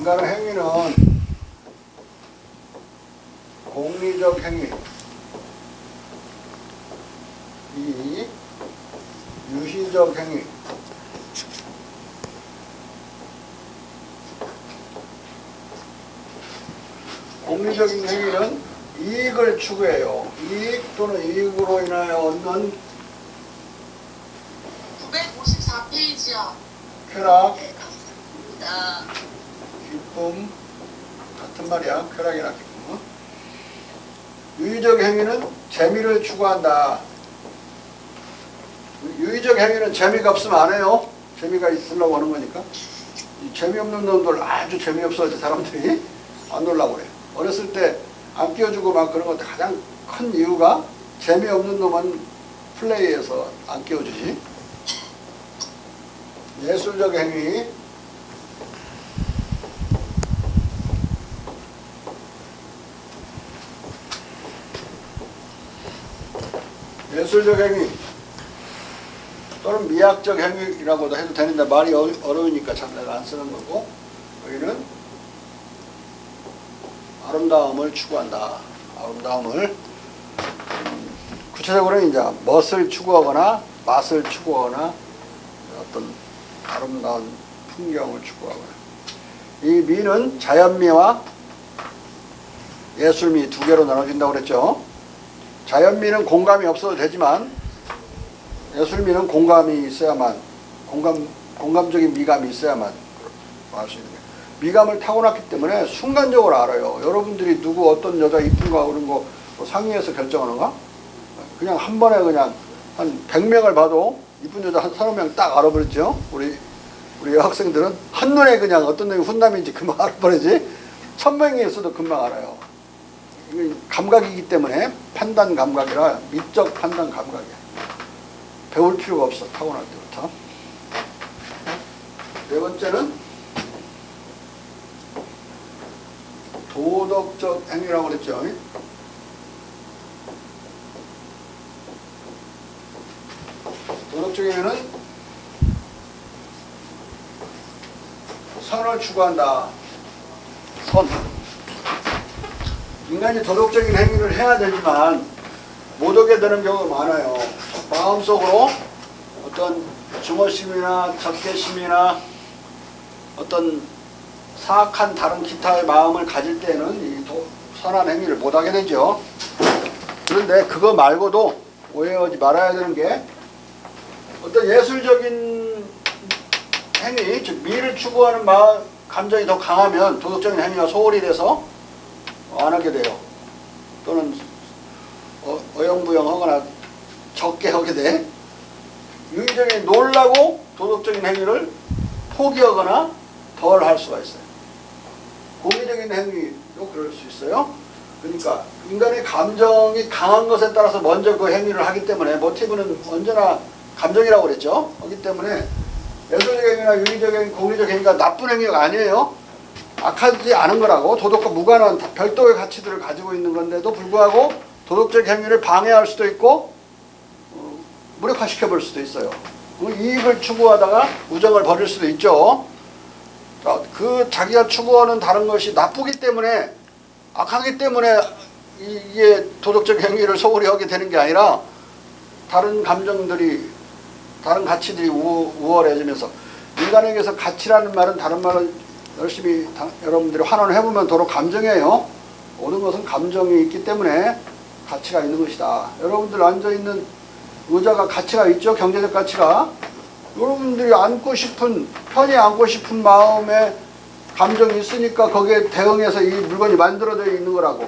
인간의 행위는 공리적 행위, 이 유희적 행위, 공리적인 행위는 이익을 추구해요. 이익 또는 이익으로 인하여 얻는 954페이지요. 쾌락, 네, 감사합니다. 기쁨, 같은 말이야. 쾌락이나 기쁨. 유의적 행위는 재미를 추구한다. 유의적 행위는 재미가 없으면 안 해요. 재미가 있으려고 하는 거니까. 이 재미없는 놈들 아주 재미없어 사람들이 안 놀라고 그래. 어렸을 때 안 끼워주고 막 그런 것도 가장 큰 이유가 재미없는 놈은 플레이에서 안 끼워주지. 예술적 행위, 예술적 행위 또는 미학적 행위라고도 해도 되는데 말이 어려우니까 참 내가 안 쓰는 거고, 여기는 아름다움을 추구한다. 아름다움을 구체적으로는 이제 멋을 추구하거나 맛을 추구하거나 어떤 아름다운 풍경을 추구하거나. 이 미는 자연미와 예술미 두 개로 나눠진다고 그랬죠. 자연미는 공감이 없어도 되지만 예술미는 공감이 있어야만, 공감적인 미감이 있어야만 알 수 있는 거예요. 미감을 타고났기 때문에 순간적으로 알아요. 여러분들이 누구 어떤 여자 이쁜가 그런 거 상의해서 결정하는가? 그냥 한 번에 그냥 한 100명을 봐도 이쁜 여자 한 30명 딱 알아버렸죠. 우리 여학생들은 한눈에 그냥 어떤 놈이 훈남인지 금방 알아버리지. 1000명이 있어도 금방 알아요. 이게 감각이기 때문에 판단 감각이라 미적 판단 감각이야. 배울 필요가 없어. 타고날 때부터. 네 번째는 도덕적 행위라고 그랬죠. 도덕적 행위는 선을 추구한다. 선. 인간이 도덕적인 행위를 해야 되지만 못 하게 되는 경우가 많아요. 마음속으로 어떤 증오심이나 적개심이나 어떤 사악한 다른 기타의 마음을 가질 때는 이 선한 행위를 못하게 되죠. 그런데 그거 말고도 오해하지 말아야 되는 게 어떤 예술적인 행위, 즉 미를 추구하는 마음, 감정이 더 강하면 도덕적인 행위가 소홀히 돼서 안 하게 돼요. 또는 어영부영하거나 적게 하게 돼. 유의적인 놀라고 도덕적인 행위를 포기하거나 덜 할 수가 있어요. 공의적인 행위도 그럴 수 있어요. 그러니까 인간의 감정이 강한 것에 따라서 먼저 그 행위를 하기 때문에 모티브는 언제나 감정이라고 그랬죠. 그렇기 때문에 예술적 행위나 유의적 행위, 공의적 행위가 나쁜 행위가 아니에요. 악하지 않은 거라고. 도덕과 무관한 별도의 가치들을 가지고 있는 건데도 불구하고 도덕적 행위를 방해할 수도 있고 무력화시켜 볼 수도 있어요. 이익을 추구하다가 우정을 버릴 수도 있죠. 그 자기가 추구하는 다른 것이 나쁘기 때문에, 악하기 때문에 이게 도덕적 행위를 소홀히 하게 되는 게 아니라 다른 감정들이, 다른 가치들이 우월해지면서, 인간에게서 가치라는 말은 다른 말을 열심히 여러분들이 환원을 해보면 도로 감정이에요. 모든 것은 감정이 있기 때문에 가치가 있는 것이다. 여러분들 앉아있는 의자가 가치가 있죠. 경제적 가치가. 여러분들이 안고 싶은, 편히 안고 싶은 마음에 감정이 있으니까 거기에 대응해서 이 물건이 만들어져 있는 거라고.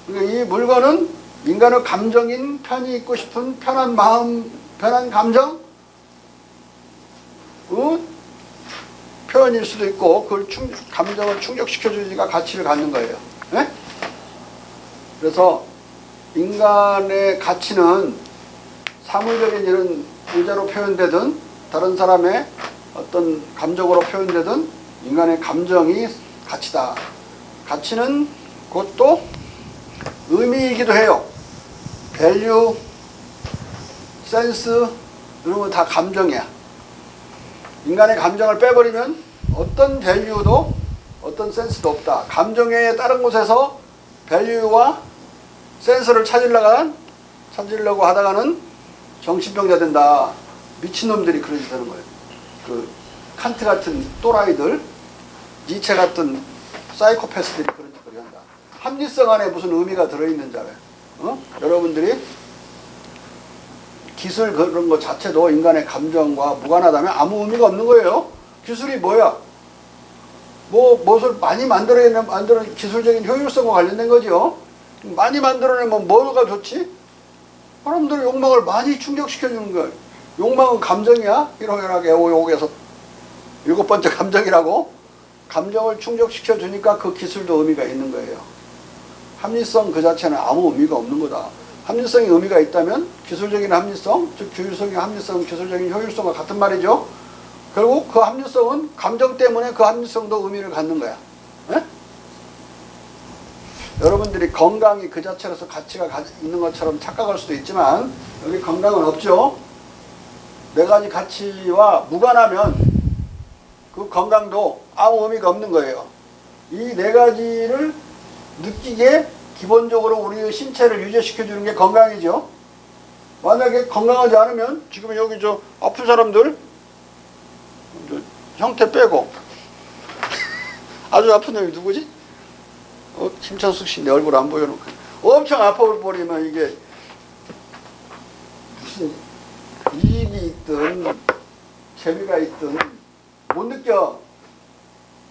그러니까 이 물건은 인간의 감정인, 편히 있고 싶은 편한 마음, 편한 감정, 표현일 수도 있고, 그걸 감정을 충족시켜주니까 가치를 갖는 거예요. 네? 그래서 인간의 가치는 사물적인 이런 의자로 표현되든 다른 사람의 어떤 감정으로 표현되든 인간의 감정이 가치다. 가치는 그것도 의미이기도 해요. 밸류, 센스 이런 건 다 감정이야. 인간의 감정을 빼버리면 어떤 밸류도 어떤 센스도 없다. 감정에 다른 곳에서 밸류와 센서를 찾으려고 하다가는 정신병자 된다. 미친놈들이 그런 짓 하는 거예요. 그 칸트 같은 또라이들, 니체 같은 사이코패스들이 그런 짓을 한다. 합리성 안에 무슨 의미가 들어있는 자래. 여러분들이 기술 그런 것 자체도 인간의 감정과 무관하다면 아무 의미가 없는 거예요. 기술이 뭐야? 무엇을 많이 만들어내는 기술적인 효율성과 관련된 거죠. 많이 만들어내면 뭐가 좋지? 사람들의 욕망을 많이 충족시켜주는 거예요. 욕망은 감정이야? 희롱혈압 애호욕에서 7번째 감정이라고? 감정을 충족시켜주니까 그 기술도 의미가 있는 거예요. 합리성 그 자체는 아무 의미가 없는 거다. 합리성이 의미가 있다면 기술적인 합리성, 즉 규율성의 합리성, 기술적인 효율성과 같은 말이죠. 결국 그 합리성은 감정 때문에 그 합리성도 의미를 갖는 거야. 에? 여러분들이 건강이 그 자체로서 가치가 있는 것처럼 착각할 수도 있지만 여기 건강은 없죠. 네 가지 가치와 무관하면 그 건강도 아무 의미가 없는 거예요. 이 네 가지를 느끼게 기본적으로 우리의 신체를 유지시켜주는 게 건강이죠. 만약에 건강하지 않으면 지금 여기 아픈 사람들 형태 빼고 아주 아픈 놈이 누구지? 심창숙 씨 내 얼굴 안 보여놓고 엄청 아파버리면 이게 무슨 이익이 있든 재미가 있든 못 느껴.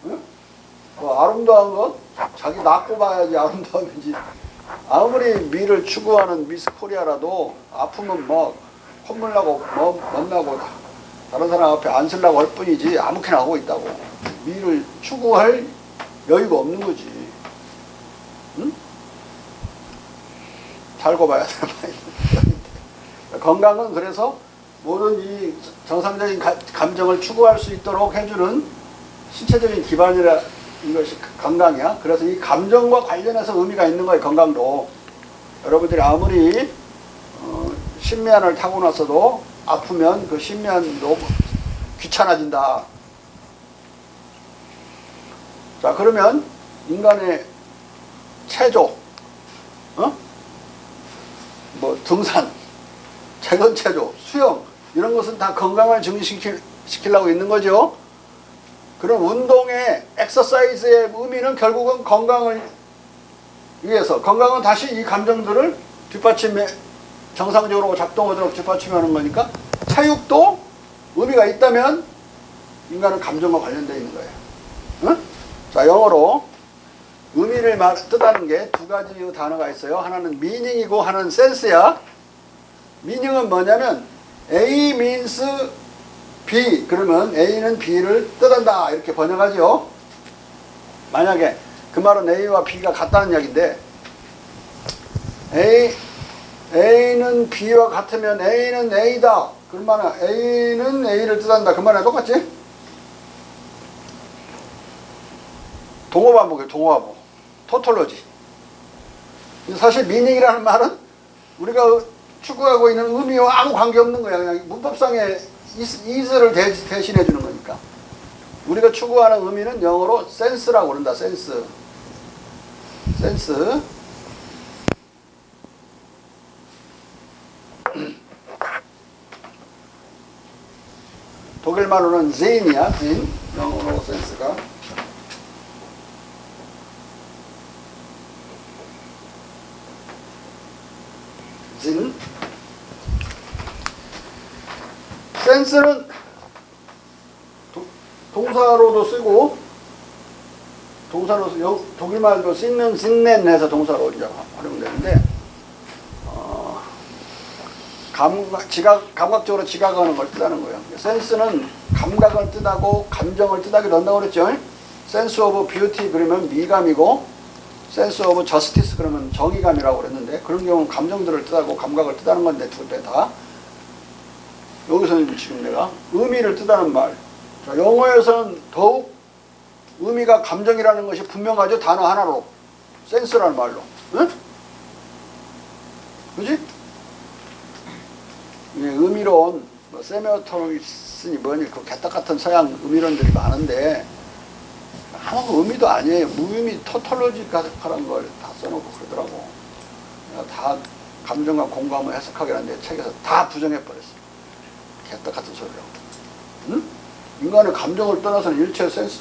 응? 아름다운 거 자기 낳고 봐야지 아름다운지. 아무리 미를 추구하는 미스 코리아라도 아프면 콧물 나고 멋나고 다른 사람 앞에 안 쓰려고 할 뿐이지 아무렇게나 하고 있다고. 미를 추구할 여유가 없는 거지. 응? 살고 봐야 되는 말인데. 건강은 그래서 모든 이 정상적인 감정을 추구할 수 있도록 해주는 신체적인 기반이라 이것이 건강이야. 그래서 이 감정과 관련해서 의미가 있는 거예요. 건강도. 여러분들이 아무리 신면을 타고 나서도 아프면 그 신면도 귀찮아진다. 자, 그러면 인간의 체조, 등산, 재건체조, 수영 이런 것은 다 건강을 증진시키려고 있는 거죠. 그런 운동의 엑서사이즈의 의미는 결국은 건강을 위해서, 건강은 다시 이 감정들을 정상적으로 작동하도록 뒷받침하는 거니까 체육도 의미가 있다면 인간은 감정과 관련되어 있는 거예요. 응? 자, 영어로 의미를 뜻하는 게 두 가지 단어가 있어요. 하나는 meaning이고 하나는 sense야. meaning은 뭐냐면 A means B 그러면 A는 B를 뜻한다 이렇게 번역하죠. 만약에 그 말은 A와 B가 같다는 이야기인데 A는 B와 같으면 A는 A다. 그러면 A는 A를 뜻한다. 그 말이랑 똑같지? 동어반복이에요. 동어반복. 토톨로지. 사실 미닝이라는 말은 우리가 추구하고 있는 의미와 아무 관계없는 거야. 그냥 문법상의 is를 대신해 주는 거니까. 우리가 추구하는 의미는 영어로 sense라고 그런다. sense. 독일말로는 Sinn이야. Sinn. 영어로 sense가. Sinn. sense는 동사로도 쓰고 독일말도 sinnen 해서 동사로 이제 활용되는데 감각적으로 지각하는 걸 뜻하는 거예요. 센스는 감각을 뜻하고 감정을 뜻하기도 한다고 그랬죠. sense of beauty 그러면 미감이고 sense of justice 그러면 정의감이라고 그랬는데 그런 경우는 감정들을 뜻하고 감각을 뜻하는 건데 두 배 다. 여기서는 지금 내가 의미를 뜻하는 말. 자, 영어에서는 더욱 의미가 감정이라는 것이 분명하죠. 단어 하나로. 센스라는 말로. 응? 그지? 의미론, 세미오토닉스니 뭐니 그 개떡 같은 서양 의미론들이 많은데 아무 의미도 아니에요. 무의미 토톨로지컬한 걸 다 써놓고 그러더라고. 내가 다 감정과 공감을 해석하기라는 내 책에서 다 부정해버렸어. 개떡 같은 소리라고. 응? 인간의 감정을 떠나서는 일체 센스,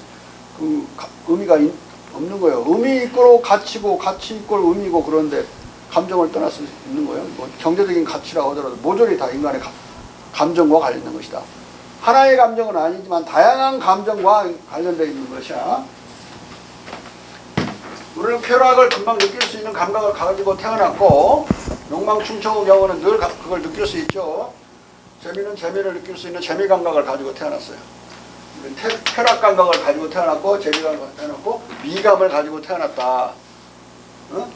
의미가 없는 거예요. 의미 있고 가치고, 가치 있고 의미고, 그런데 감정을 떠날 수 있는 거예요. 뭐 경제적인 가치라고 하더라도 모조리 다 인간의 감정과 관련된 것이다. 하나의 감정은 아니지만 다양한 감정과 관련되어 있는 것이야. 우리는 쾌락을 금방 느낄 수 있는 감각을 가지고 태어났고, 욕망충청의 경우는 늘 그걸 느낄 수 있죠. 재미는 재미를 느낄 수 있는 재미 감각을 가지고 태어났어요. 쾌락 감각을 가지고 태어났고, 재미 감각을 가지고 태어났고, 미감을 가지고 태어났다. 어?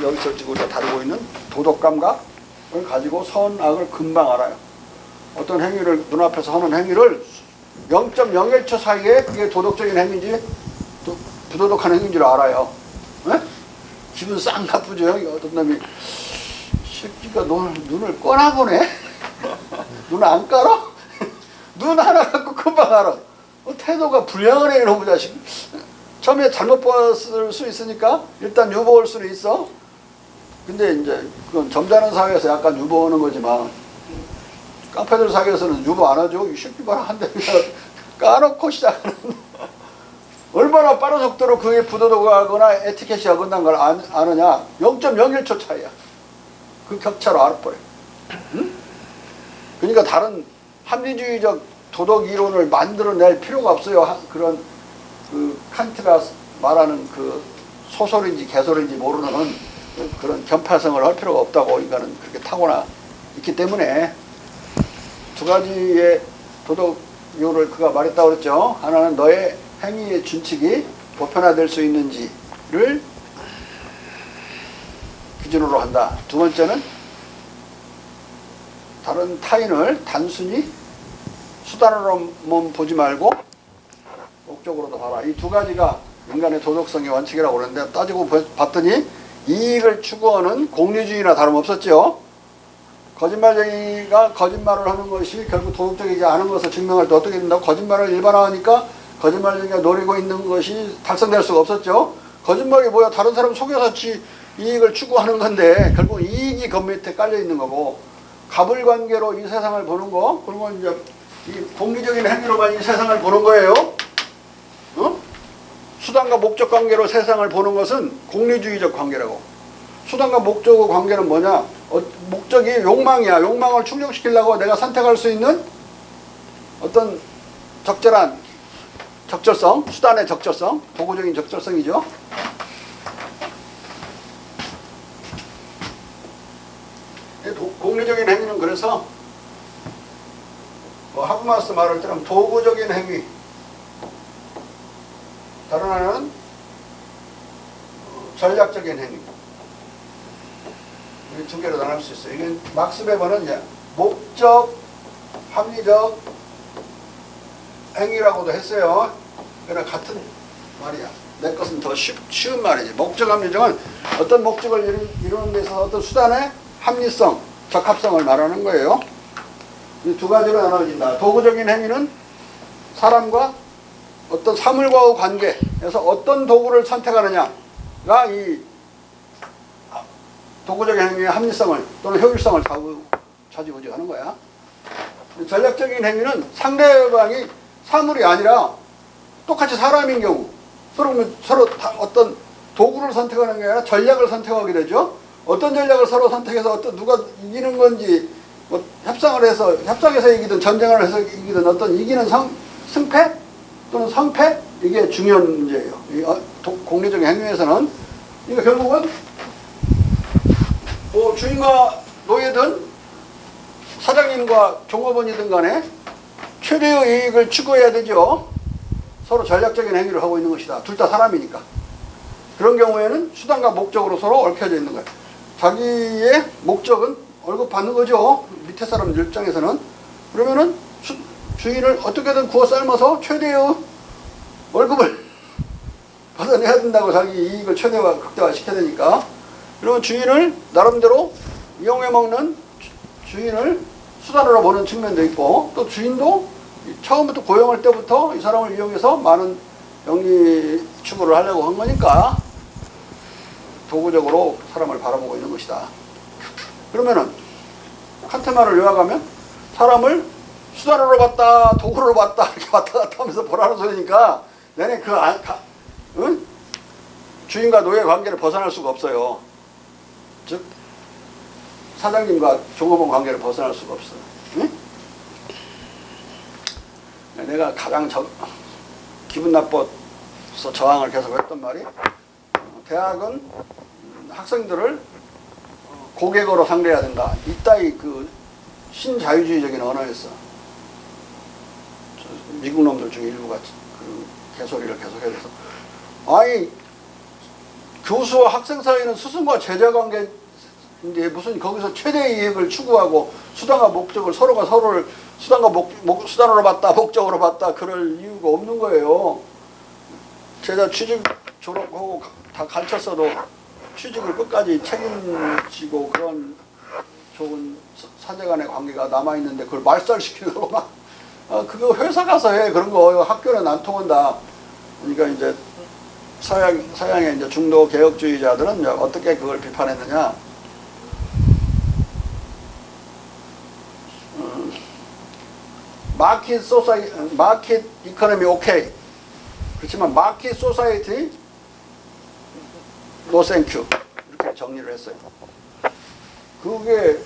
여기서 지금 우리가 다루고 있는 도덕 감각을 가지고 선악을 금방 알아요. 어떤 행위를, 눈앞에서 하는 행위를 0.01초 사이에 그게 도덕적인 행위인지 부도덕한 행위인지를 알아요. 네? 기분 싹 나쁘죠. 어떤 놈이 새끼가 눈을 꺼나보네. 눈 안 깔아? 눈 하나 갖고 금방 알아. 태도가 불량하네 이놈의 자식. 처음에 잘못 봤을 수 있으니까 일단 유보할 수는 있어. 근데 이제 그건 점잖은 사회에서 약간 유보하는 거지만, 깡패들 사이에서는 유보 안 하죠. 이 새끼 봐라 한 대 까놓고 시작하는. 얼마나 빠른 속도로 그게 부도덕하거나 에티켓이 어긋난 걸 아느냐. 0.01초 차이야. 그 격차로 알아버려. 응? 그러니까 다른 합리주의적 도덕 이론을 만들어낼 필요가 없어요. 그런 그 칸트가 말하는 그 소설인지 개소리인지 모르는 그런 견파성을 할 필요가 없다고 인간은 그렇게 타고나 있기 때문에 두 가지의 도덕 이유를 그가 말했다고 그랬죠. 하나는 너의 행위의 준칙이 보편화될 수 있는지를 기준으로 한다. 두 번째는 다른 타인을 단순히 수단으로만 보지 말고 목적으로도 봐라. 이 두 가지가 인간의 도덕성의 원칙이라고 그러는데, 따지고 봤더니 이익을 추구하는 공리주의나 다름없었죠. 거짓말쟁이가 거짓말을 하는 것이 결국 도덕적이지 않은 것을 증명할 때 어떻게 된다고? 거짓말을 일반화하니까 거짓말쟁이가 노리고 있는 것이 달성될 수가 없었죠. 거짓말이 뭐야? 다른 사람 속여서 이익을 추구하는 건데 결국 이익이 그 밑에 깔려 있는 거고, 갑을관계로 이 세상을 보는 거, 그리고 이제 이 공리적인 행위로만 이 세상을 보는 거예요. 어? 수단과 목적 관계로 세상을 보는 것은 공리주의적 관계라고. 수단과 목적의 관계는 뭐냐? 목적이 욕망이야. 욕망을 충족시키려고 내가 선택할 수 있는 어떤 적절한 적절성, 수단의 적절성, 도구적인 적절성이죠. 공리적인 행위는 그래서 하브마스 말을 들으면 도구적인 행위, 다른 하나는 전략적인 행위, 이 두 개로 나눌 수 있어요. 이게 막스 베버는 이제 목적, 합리적 행위라고도 했어요. 그러나 같은 말이야. 내 것은 더 쉬운 말이지. 목적, 합리적은 어떤 목적을 이루는 데 있어서 어떤 수단의 합리성, 적합성을 말하는 거예요. 이 두 가지로 나눠진다. 도구적인 행위는 사람과 어떤 사물과의 관계에서 어떤 도구를 선택하느냐가 이 도구적인 행위의 합리성을 또는 효율성을 좌지우지하는 거야. 전략적인 행위는 상대방이 사물이 아니라 똑같이 사람인 경우 서로 어떤 도구를 선택하는 게 아니라 전략을 선택하게 되죠. 어떤 전략을 서로 선택해서 누가 이기는 건지, 뭐 협상을 해서 협상에서 이기든 전쟁을 해서 이기든 어떤 이기는 승패 또는 성패, 이게 중요한 문제예요. 공리적인 행위에서는. 그러니까 결국은 뭐 주인과 노예든 사장님과 종업원이든 간에 최대의 이익을 추구해야 되죠. 서로 전략적인 행위를 하고 있는 것이다. 둘 다 사람이니까. 그런 경우에는 수단과 목적으로 서로 얽혀져 있는 거예요. 자기의 목적은 월급 받는 거죠. 밑에 사람 입장에서는. 그러면은 주인을 어떻게든 구워 삶아서 최대의 월급을 받아내야 된다고, 자기 이익을 최대화, 극대화 시켜야 되니까. 그러면 주인을 나름대로 이용해 먹는 주인을 수단으로 보는 측면도 있고, 또 주인도 처음부터 고용할 때부터 이 사람을 이용해서 많은 영리 추구를 하려고 한 거니까 도구적으로 사람을 바라보고 있는 것이다. 그러면은 칸트만을 요약하면 사람을 수단으로 봤다, 도구로 봤다 이렇게 왔다 갔다 하면서 보라는 소리니까 내내 응? 주인과 노예 관계를 벗어날 수가 없어요. 즉 사장님과 종업원 관계를 벗어날 수가 없어요. 응? 내가 가장 기분 나빠서 저항을 계속 했던 말이 대학은 학생들을 고객으로 상대해야 된다. 이따위 그 신자유주의적인 언어였어. 미국 놈들 중에 일부가 그 개소리를 계속해서 아니 교수와 학생 사이는 스승과 제자 관계인데 무슨 거기서 최대 이익을 추구하고 수단과 목적을 서로가 서로를 수단으로 봤다 목적으로 봤다 그럴 이유가 없는 거예요. 제자 취직 졸업하고 다 가르쳤어도 취직을 끝까지 책임지고 그런 좋은 사제 간의 관계가 남아있는데 그걸 말살시키려고 막 그거 회사 가서 해. 그런 거 학교는 안 통한다. 그러니까 이제 서양의 이제 중도 개혁주의자들은 이제 어떻게 그걸 비판했느냐. 마켓 이코노미 오케이. 그렇지만 마켓 소사이티 노 땡큐. 이렇게 정리를 했어요. 그게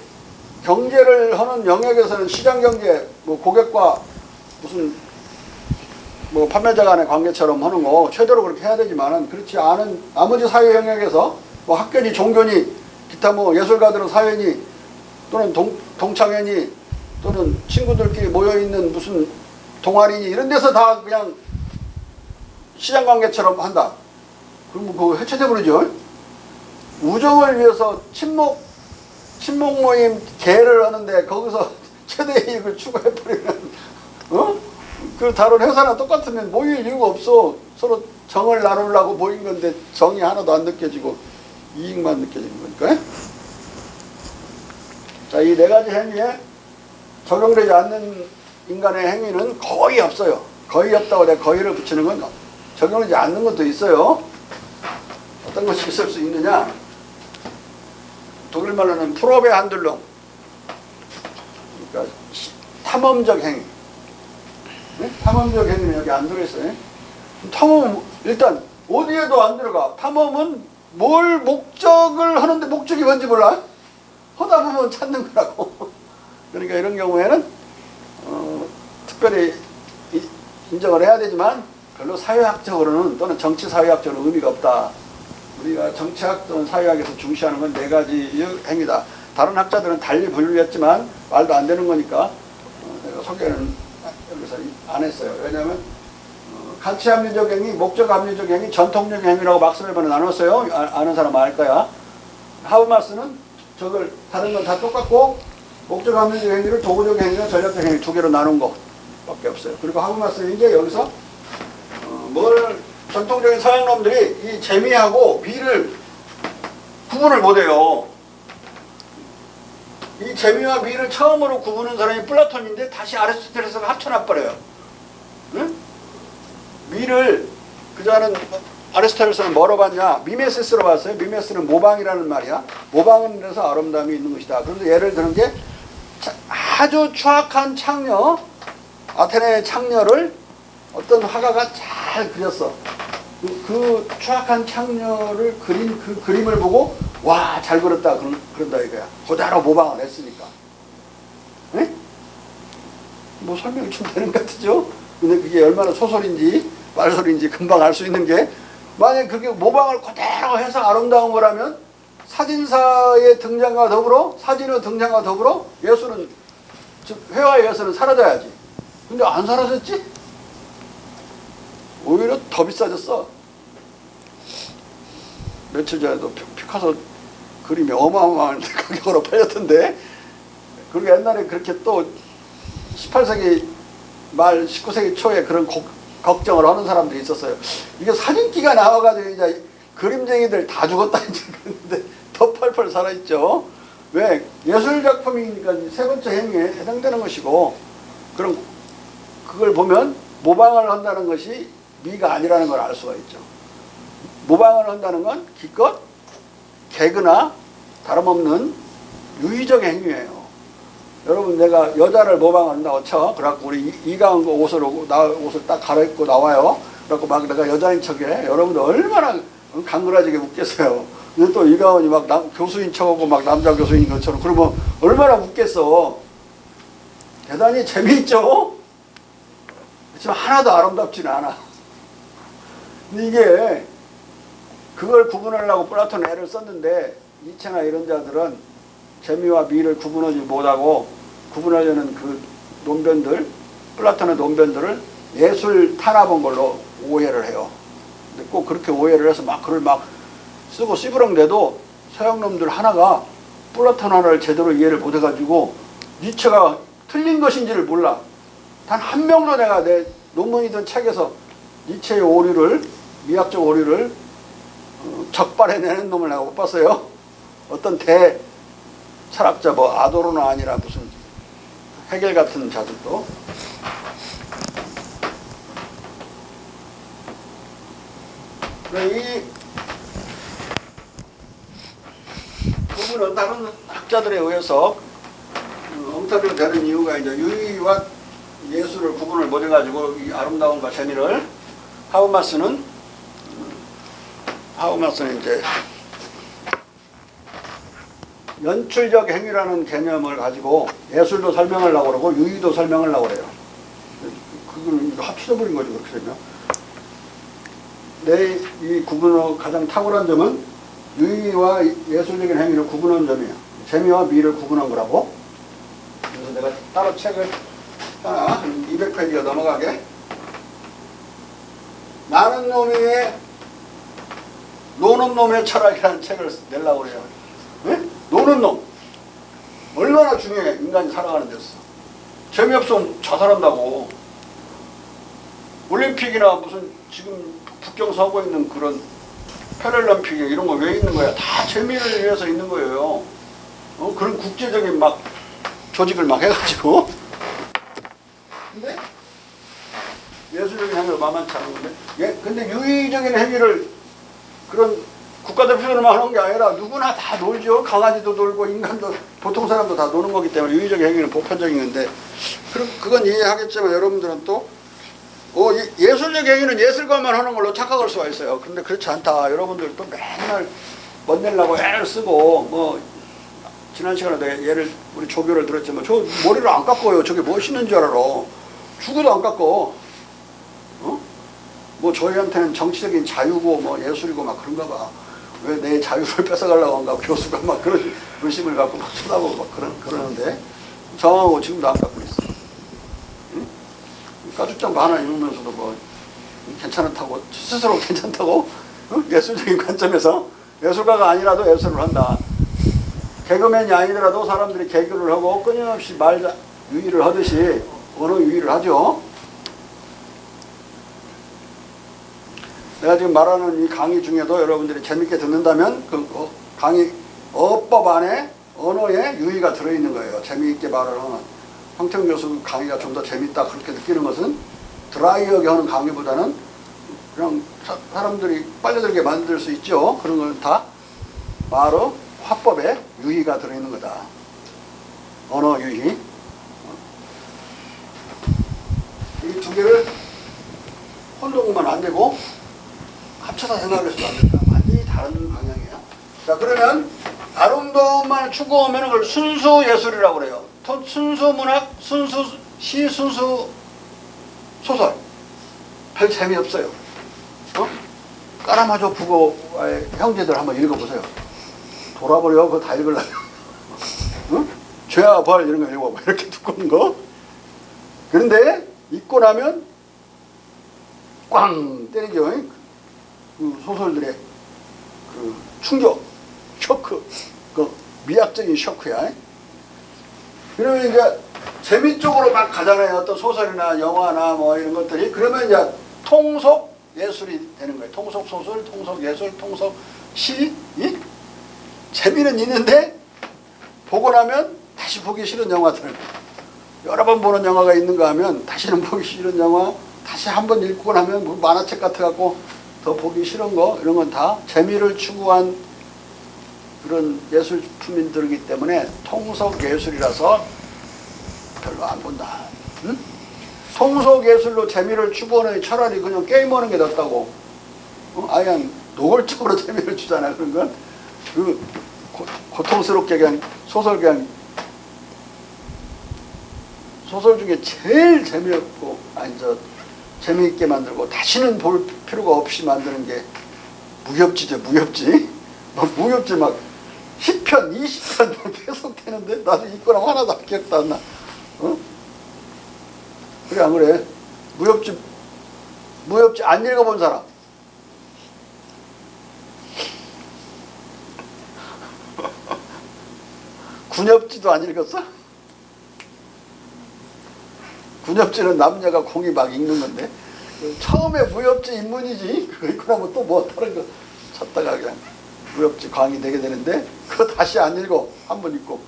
경제를 하는 영역에서는 시장 경제, 뭐 고객과 무슨 뭐 판매자 간의 관계처럼 하는 거 최대로 그렇게 해야 되지만은 그렇지 않은 나머지 사회 영역에서 뭐 학교니 종교니 기타 뭐 예술가들은 사회니 또는 동창회니 또는 친구들끼리 모여 있는 무슨 동아리니 이런 데서 다 그냥 시장 관계처럼 한다. 그럼 그거 해체돼 버리죠. 우정을 위해서 친목 모임 개를 하는데 거기서 최대 이익을 추구해버리면 그 다른 회사나 똑같으면 모일 이유가 없어. 서로 정을 나누려고 모인 건데 정이 하나도 안 느껴지고 이익만 느껴지는 거니까. 자, 이 네 가지 행위에 적용되지 않는 인간의 행위는 거의 없어요. 거의 없다고 내가 거의를 붙이는 건 적용되지 않는 것도 있어요. 어떤 것이 있을 수 있느냐. 독일말로는 프로베 한들롱, 그러니까 탐험적 행위. 네? 탐험적 행위는 여기 안 들어있어요. 탐험은 일단 어디에도 안 들어가. 탐험은 뭘 목적을 하는데 목적이 뭔지 몰라. 하다 보면 찾는 거라고. 그러니까 이런 경우에는 특별히 인정을 해야 되지만 별로 사회학적으로는 또는 정치사회학적으로 의미가 없다. 우리가 정치학 또는 사회학에서 중시하는 건 네 가지 행위다. 다른 학자들은 달리 분류했지만 말도 안 되는 거니까 내가 소개는 여기서 안 했어요. 왜냐하면 가치합리적 행위, 목적합리적 행위, 전통적 행위라고 막스웰번에 나눴어요. 아는 사람 알 거야. 하버마스는 저걸 다른 건 다 똑같고 목적합리적 행위를 도구적 행위와 전략적 행위 두 개로 나눈 거밖에 없어요. 그리고 하버마스는 이제 여기서 전통적인 서양놈들이 이 재미하고 미를 구분을 못해요. 이 재미와 미를 처음으로 구분한 사람이 플라톤인데 다시 아리스토텔레스가 합쳐놔버려요. 응? 미를 그자는 아리스토텔레스는 뭐로 봤냐? 미메시스로 봤어요. 미메시스는 모방이라는 말이야. 모방은 그래서 아름다움이 있는 것이다. 그런데 예를 드는 게 아주 추악한 창녀, 아테네의 창녀를 어떤 화가가 잘 그렸어. 그 추악한 창녀를 그린 그 그림을 보고 와, 잘 그렸다 그런다 이거야. 그대로 모방을 했으니까. 네? 뭐 설명이 좀 되는 것 같죠? 근데 그게 얼마나 소설인지 말소리인지 금방 알 수 있는 게 만약 그게 모방을 그대로 해서 아름다운 거라면 사진사의 등장과 더불어 사진의 등장과 더불어 예술은 즉 회화의 예술은 사라져야지. 근데 안 사라졌지? 오히려 더 비싸졌어. 며칠 전에도 피카소 그림이 어마어마한 가격으로 팔렸던데. 그리고 옛날에 그렇게 또 18세기 말 19세기 초에 그런 걱정을 하는 사람들이 있었어요. 이게 사진기가 나와가지고 이제 그림쟁이들 다 죽었다 이제 그랬는데 더 펄펄 살아있죠. 왜? 예술작품이니까 세 번째 행위에 해당되는 것이고 그런 그걸 보면 모방을 한다는 것이 미가 아니라는 걸 알 수가 있죠. 모방을 한다는 건 기껏 개그나 다름없는 유의적 행위예요. 여러분 내가 여자를 모방한다고 쳐. 그래갖고 우리 이강한 거 옷을 딱 갈아입고 나와요. 그래갖고 막 내가 여자인 척해. 여러분들 얼마나 강그라지게 웃겠어요. 근데 또 이강원이 막 교수인 척하고 막 남자 교수인 것처럼 그러면 얼마나 웃겠어. 대단히 재미있죠? 그렇지만 하나도 아름답지는 않아. 근데 이게 그걸 구분하려고 플라톤은 애를 썼는데 니체나 이런 자들은 재미와 미를 구분하지 못하고 구분하려는 그 논변들, 플라톤의 논변들을 예술 탄압한 걸로 오해를 해요. 근데 꼭 그렇게 오해를 해서 막 글을 막 쓰고 씨부렁대도 서양놈들 하나가 플라톤 하나를 제대로 이해를 못해가지고 니체가 틀린 것인지를 몰라. 단 한 명도 내가 내 논문이든 책에서 니체의 오류를, 미학적 오류를 적발해내는 놈을 내가 못 봤어요. 어떤 철학자 아도로나 아니라 무슨 해겔 같은 자들도. 이 부분은 다른 학자들에 의해서 엉터리로 되는 이유가 이제 유의와 예술을 구분을 못해가지고 이 아름다움과 재미를 하우마스는 이제 연출적 행위라는 개념을 가지고 예술도 설명하려고 그러고 유의도 설명하려고 그래요. 그걸 합쳐버린 거죠. 그렇게 되면. 내 이 구분의 가장 탁월한 점은 유의와 예술적인 행위를 구분한 점이에요. 재미와 미를 구분한 거라고. 그래서 내가 따로 책을 하나 200페이지가 넘어가게 나는 노는 놈의 철학이라는 책을 내려고 그래요. 네? 노는 놈 얼마나 중요해. 인간이 살아가는 데서 재미없으면 자살한다고. 올림픽이나 무슨 지금 북경서 하고 있는 그런 패럴림픽 이런 거 왜 있는 거야? 다 재미를 위해서 있는 거예요. 그런 국제적인 막 조직을 막 해가지고. 근데 예술적인 행위를 만만치 않은 건데. 근데 유의적인 행위를 그런 국가대표들만 하는 게 아니라 누구나 다 놀죠. 강아지도 놀고 인간도 보통 사람도 다 노는 거기 때문에 유의적인 행위는 보편적인 건데. 그럼 그건 이해하겠지만 여러분들은 또 예술적 행위는 예술가만 하는 걸로 착각할 수가 있어요. 근데 그렇지 않다. 여러분들 또 맨날 멋내려고 애를 쓰고 지난 시간에 내가 우리 조교를 들었지만 저 머리를 안 깎아요. 저게 멋있는 줄 알아. 죽어도 안 깎어. 저희한테는 정치적인 자유고 예술이고 막 그런가 봐. 왜 내 자유를 뺏어가려고 한가 교수가 막 그런 의심을 갖고 막 쳐다보고 막 그러는데 저하고 지금도 안 깎고 있어. 가죽장구 하나 입으면서도 괜찮다고 스스로 괜찮다고 예술적인 관점에서 예술가가 아니라도 예술을 한다. 개그맨이 아니더라도 사람들이 개그를 하고 끊임없이 말 유희를 하듯이 언어 유희를 하죠. 내가 지금 말하는 이 강의 중에도 여러분들이 재밌게 듣는다면 그 강의 어법 안에 언어에 유희가 들어있는 거예요. 재미있게 말을 하는. 황태웅 교수 강의가 좀 더 재밌다 그렇게 느끼는 것은 드라이하게 하는 강의보다는 그냥 사람들이 빨려들게 만들 수 있죠. 그런 건 다 바로 화법에 유희가 들어있는 거다. 언어 유희. 이 두 개를 혼동하면 안 되고 합쳐서 생각해서도 안 된다. 완전히 다른 방향이에요. 자, 그러면 아름다움만 추구하면 그걸 순수 예술이라고 그래요. 순수 문학, 순수 시, 순수 소설. 별 재미없어요. 까라마조 부고의 형제들 한번 읽어보세요. 돌아버려. 그거 다 읽으려면. 죄와 벌 이런 거 읽어봐. 이렇게 두꺼운 거. 그런데 읽고 나면 꽝 때리죠. 그 소설들의 그 충격, 쇼크, 그 미학적인 쇼크야. 그러면 이제 재미 쪽으로 막 가잖아요. 어떤 소설이나 영화나 이런 것들이. 그러면 이제 통속 예술이 되는 거예요. 통속 소설, 통속 예술, 통속 시. 재미는 있는데 보고 나면 다시 보기 싫은 영화들. 여러 번 보는 영화가 있는가 하면 다시는 보기 싫은 영화, 다시 한 번 읽고 나면 뭐 만화책 같아 갖고 더 보기 싫은 거, 이런 건 다 재미를 추구한 그런 예술품들이기 때문에 통속 예술이라서 별로 안 본다. 응? 통속 예술로 재미를 추구하는 차라리 그냥 게임하는 게 낫다고. 아예 그냥 노골적으로 재미를 주잖아. 그런 건 그 고통스럽게 그냥 소설 중에 제일 재미없고 재미있게 만들고 다시는 볼 필요가 없이 만드는 게 무협지죠. 무협지. 무협지 막 10편 20편 계속 되는데 나도 읽고 나면 하나도 기억도 안 나. 어? 그래 안 그래? 무협지 안 읽어본 사람. 군협지도 안 읽었어? 군협지는 남녀가 공이 막 읽는 건데 처음에 무협지 입문이지. 그거 읽고 나면 또 뭐 다른 거 찾다가 그냥 무협지 광이 되게 되는데 그거 다시 안 읽어. 한 번 읽고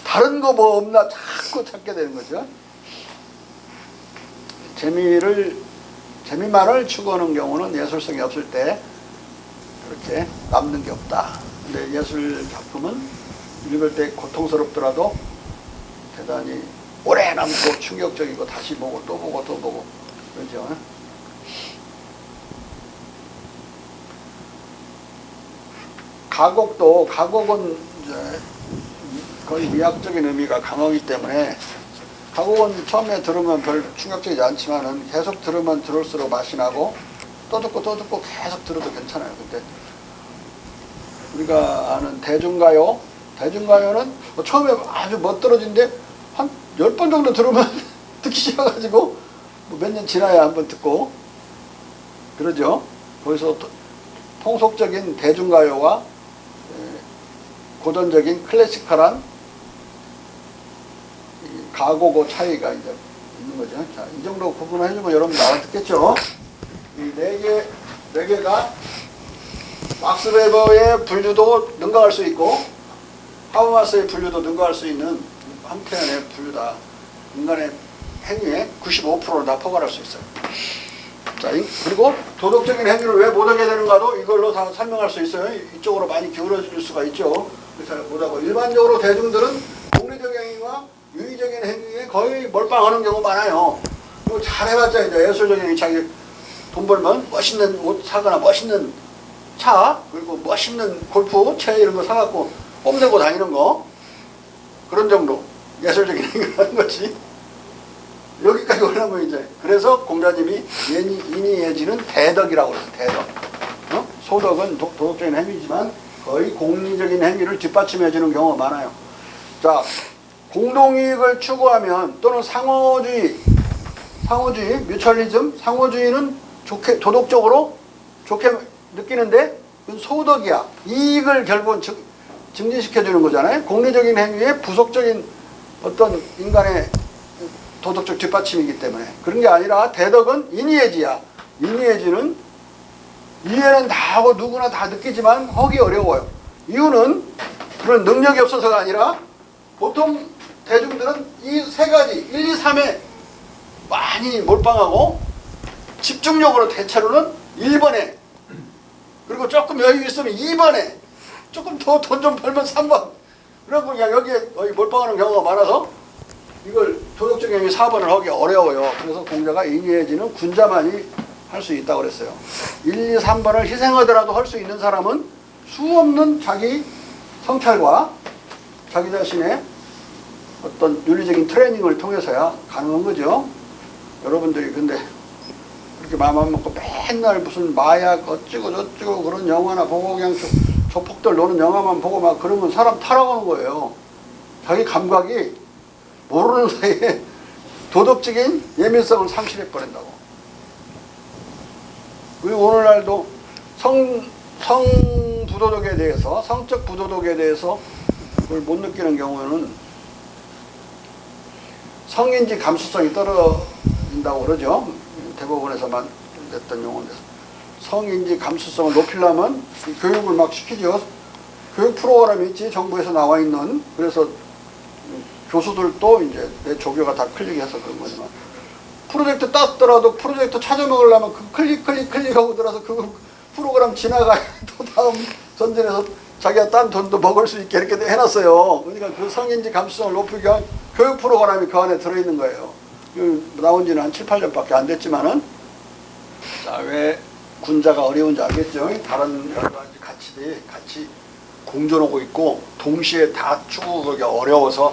다른 거 뭐 없나 자꾸 찾게 되는 거죠. 재미만을 추구하는 경우는 예술성이 없을 때 그렇게 남는 게 없다. 근데 예술 작품은 읽을 때 고통스럽더라도 대단히 오래 남고 충격적이고 다시 보고 또 보고 또 보고 그러죠. 가곡은 이제 거의 미학적인 의미가 강하기 때문에 가곡은 처음에 들으면 별 충격적이지 않지만은 계속 들으면 들을수록 맛이 나고 또 듣고 계속 들어도 괜찮아요. 근데 우리가 아는 대중가요는 처음에 아주 멋들어진데 한 10번 정도 들으면 듣기 싫어가지고 몇 년 지나야 한번 듣고 그러죠. 거기서 통속적인 대중가요와 고전적인 클래시컬한 가곡의 차이가 이제 있는 거죠. 자, 이 정도 구분해주면 여러분 알아듣겠죠. 이 네 개가 막스 베버의 분류도 능가할 수 있고 하버마스의 분류도 능가할 수 있는 한편의 분류다. 인간의 행위의 95%를 다 포괄할 수 있어요. 자, 그리고 도덕적인 행위를 왜 못하게 되는가도 이걸로 다 설명할 수 있어요. 이쪽으로 많이 기울어질 수가 있죠. 잘 못하고 일반적으로 대중들은 공리적 행위와 유의적인 행위에 거의 몰빵하는 경우 많아요. 그리고 잘해봤자 이제 예술적인 자기 돈 벌면 멋있는 옷 사거나 멋있는 차 그리고 멋있는 골프채 이런 거 사갖고 뽐내고 다니는 거 그런 정도 예술적인 행위를 하는 거지. 여기까지 올라오면 이제 그래서 공자님이 인이예지는 대덕이라고 그래서 대덕. 소덕은 도덕적인 행위지만 거의 공리적인 행위를 뒷받침해주는 경우가 많아요. 자, 공동이익을 추구하면 또는 상호주의, 뮤처리즘, 상호주의는 도덕적으로 좋게 느끼는데 그건 소덕이야. 이익을 결국은 증진시켜주는 거잖아요. 공리적인 행위에 부속적인 어떤 인간의 도덕적 뒷받침이기 때문에 그런 게 아니라 대덕은 인이예지야. 인이예지는 이해는 다 하고 누구나 다 느끼지만 하기 어려워요. 이유는 그런 능력이 없어서가 아니라 보통 대중들은 이 세 가지 1, 2, 3에 많이 몰빵하고 집중력으로 대체로는 1번에 그리고 조금 여유 있으면 2번에 조금 더 돈 좀 벌면 3번 그러고 그냥 여기에 거의 몰빵하는 경우가 많아서 이걸 도덕적인 행위 4번을 하기 어려워요. 그래서 공자가 인이예지는 군자만이 할 수 있다고 그랬어요. 1, 2, 3번을 희생하더라도 할 수 있는 사람은 수없는 자기 성찰과 자기 자신의 어떤 윤리적인 트레이닝을 통해서야 가능한 거죠. 여러분들이 근데 그렇게 마음만 먹고 맨날 무슨 마약 어쩌고 저쩌고 그런 영화나 보고 그냥 조폭들 노는 영화만 보고 막 그러면 사람 타락하는 거예요. 자기 감각이 모르는 사이에 도덕적인 예민성을 상실해 버린다고. 그리고 오늘날도 성부도덕에 대해서 성적 부도덕에 대해서 그걸 못 느끼는 경우에는 성인지 감수성이 떨어진다고 그러죠. 대법원에서만 냈던 용어인데 성인지 감수성을 높이려면 교육을 막 시키죠. 교육 프로그램이 있지 정부에서 나와 있는. 그래서 교수들도 이제 내 조교가 다 클릭해서 그런 거지만 프로젝트 땄더라도 프로젝트 찾아 먹으려면 그 클릭하고 들어서 그 프로그램 지나가야 또 다음 전전에서 자기가 딴 돈도 먹을 수 있게 이렇게 해놨어요. 그러니까 그 성인지 감수성을 높이기 위한 교육 프로그램이 그 안에 들어있는 거예요. 나온 지는 한 7, 8년밖에 안 됐지만은 자, 왜 군자가 어려운지 알겠죠? 다른 여러 가지 가치들이 같이 공존하고 있고 동시에 다 추구하기가 어려워서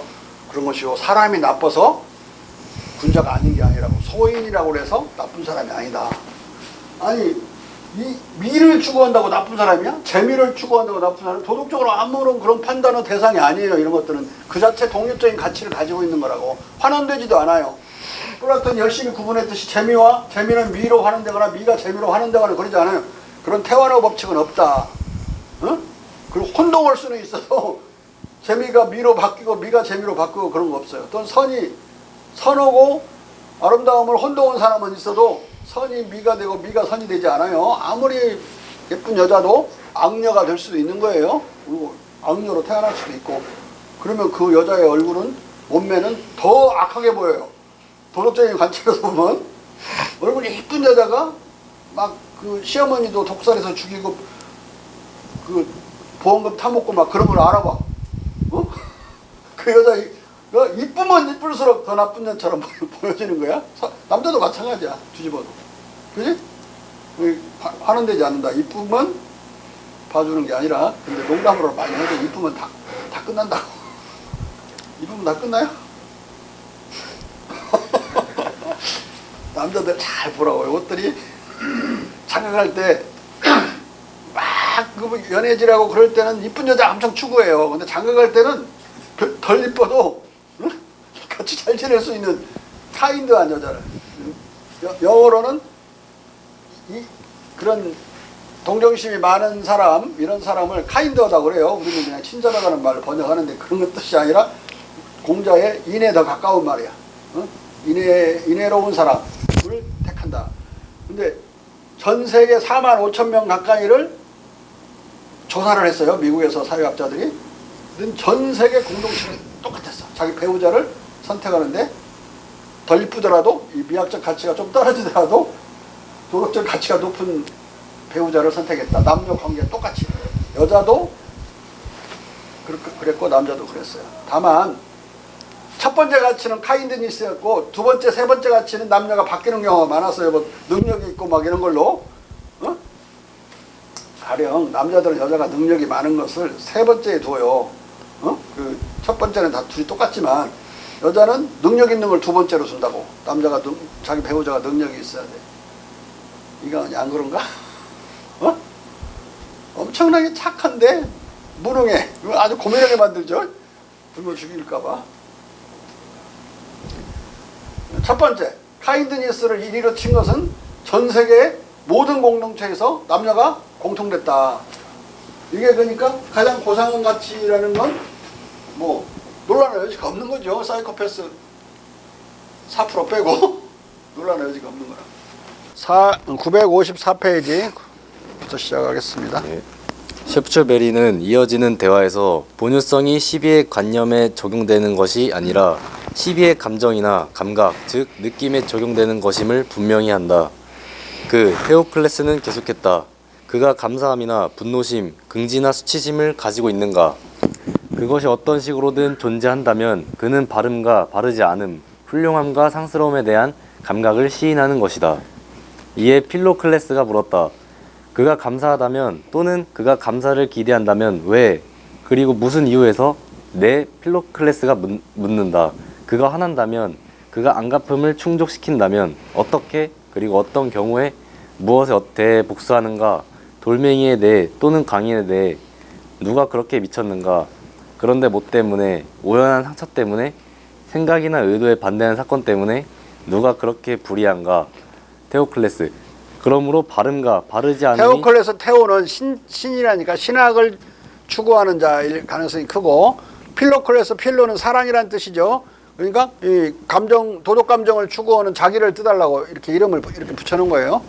그런 것이고 사람이 나빠서 군자가 아닌 게 아니라고 소인이라고 해서 나쁜 사람이 아니다. 아니 이 미를 추구한다고 나쁜 사람이야? 재미를 추구한다고 나쁜 사람? 도덕적으로 아무런 그런 판단의 대상이 아니에요. 이런 것들은 그 자체 독립적인 가치를 가지고 있는 거라고 환원되지도 않아요. 플라톤이 열심히 구분했듯이 재미는 미로 환원되거나 미가 재미로 환원되거나 그러지 않아요. 그런 태완의 법칙은 없다. 어? 그리고 혼동할 수는 있어도 재미가 미로 바뀌고 미가 재미로 바뀌고 그런 거 없어요. 또는 선하고 아름다움을 혼동한 사람은 있어도 선이 미가 되고 미가 선이 되지 않아요. 아무리 예쁜 여자도 악녀가 될 수도 있는 거예요. 그리고 악녀로 태어날 수도 있고 그러면 그 여자의 얼굴은 몸매는 더 악하게 보여요. 도덕적인 관점에서 보면 얼굴이 예쁜 여자가 막 그 시어머니도 독살해서 죽이고 그 보험금 타먹고 막 그런 걸 알아봐. 어? 그 여자 이쁘면 이쁠수록 더 나쁜 년처럼 보여지는 거야. 남자도 마찬가지야. 뒤집어도. 그지? 환원되지 않는다. 이쁘면 봐주는 게 아니라 근데 농담으로 많이 해도 이쁘면 다 끝난다고. 이쁘면 다 끝나요? 남자들 잘 보라고. 이것들이 장가갈 때 막 연애질하고 그럴 때는 이쁜 여자 엄청 추구해요. 근데 장가갈 때는 덜 이뻐도 같이 잘 지낼 수 있는 카인드한 여자를. 영어로는 그런 동정심이 많은 사람, 이런 사람을 카인드하다고 그래요. 우리는 그냥 친절하다는 말을 번역하는데 그런 뜻이 아니라 공자의 인에 더 가까운 말이야. 어? 인애로운 사람을 택한다. 근데 전 세계 4만 5천 명 가까이를 조사를 했어요. 미국에서 사회학자들이. 전 세계 공동체는 똑같았어. 자기 배우자를 선택하는데 덜 이쁘더라도 이 미학적 가치가 좀 떨어지더라도 도덕적 가치가 높은 배우자를 선택했다. 남녀 관계 똑같이. 여자도 그랬고 남자도 그랬어요. 다만 첫 번째 가치는 카인드니스였고 두 번째, 세 번째 가치는 남녀가 바뀌는 경우가 많았어요. 뭐 능력이 있고 막 이런 걸로. 어? 가령 남자들은 여자가 능력이 많은 것을 세 번째에 둬요. 어? 그 첫 번째는 다 둘이 똑같지만 여자는 능력 있는 걸 두 번째로 준다고. 남자가 자기 배우자가 능력이 있어야 돼. 이거 안 그런가? 어? 엄청나게 착한데 무능해. 이거 아주 고민하게 만들죠. 굶어 죽일까봐. 첫 번째, 카인드니스를 1위로 친 것은 전 세계 모든 공동체에서 남녀가 공통됐다. 이게 그러니까 가장 고상한 가치라는 건 뭐 논란의 여지가 없는 거죠. 사이코패스 4% 빼고 논란의 여지가 없는 거라. 954페이지부터 시작하겠습니다. 네. 셰프처베리는 이어지는 대화에서 본유성이 시비의 관념에 적용되는 것이 아니라 시비의 감정이나 감각, 즉 느낌에 적용되는 것임을 분명히 한다. 테오클레스는 계속했다. 그가 감사함이나 분노심, 긍지나 수치심을 가지고 있는가? 그것이 어떤 식으로든 존재한다면 그는 바름과 바르지 않음, 훌륭함과 상스러움에 대한 감각을 시인하는 것이다. 이에 필로클레스가 물었다. 그가 감사하다면 또는 그가 감사를 기대한다면 왜? 그리고 무슨 이유에서? 필로클레스가 묻는다. 그가 화난다면, 그가 안갚음을 충족시킨다면 어떻게? 그리고 어떤 경우에 무엇에 대해 복수하는가? 돌멩이에 대해 또는 강인에 대해 누가 그렇게 미쳤는가? 그런데 뭐 때문에? 오연한 상처 때문에? 생각이나 의도에 반대하는 사건 때문에? 누가 그렇게 불의한가? 테오클레스. 그러므로 바름과 바르지 않음이 테오클레스 테오는 신이라니까 신학을 추구하는 자일 가능성이 크고 필로클레스 필로는 사랑이란 뜻이죠. 그러니까 이 도덕 감정을 추구하는 자기를 뜻하려고 이렇게 이름을 이렇게 붙여놓은 거예요.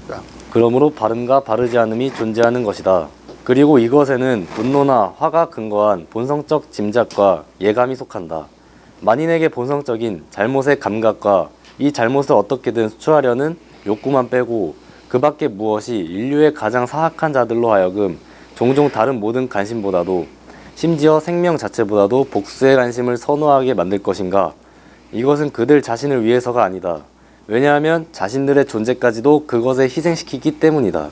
자. 그러므로 바름과 바르지 않음이 존재하는 것이다. 그리고 이것에는 분노나 화가 근거한 본성적 짐작과 예감이 속한다. 만인에게 본성적인 잘못의 감각과 이 잘못을 어떻게든 수출하려는 욕구만 빼고 그 밖에 무엇이 인류의 가장 사악한 자들로 하여금 종종 다른 모든 관심보다도 심지어 생명 자체보다도 복수의 관심을 선호하게 만들 것인가? 이것은 그들 자신을 위해서가 아니다. 왜냐하면 자신들의 존재까지도 그것에 희생시키기 때문이다.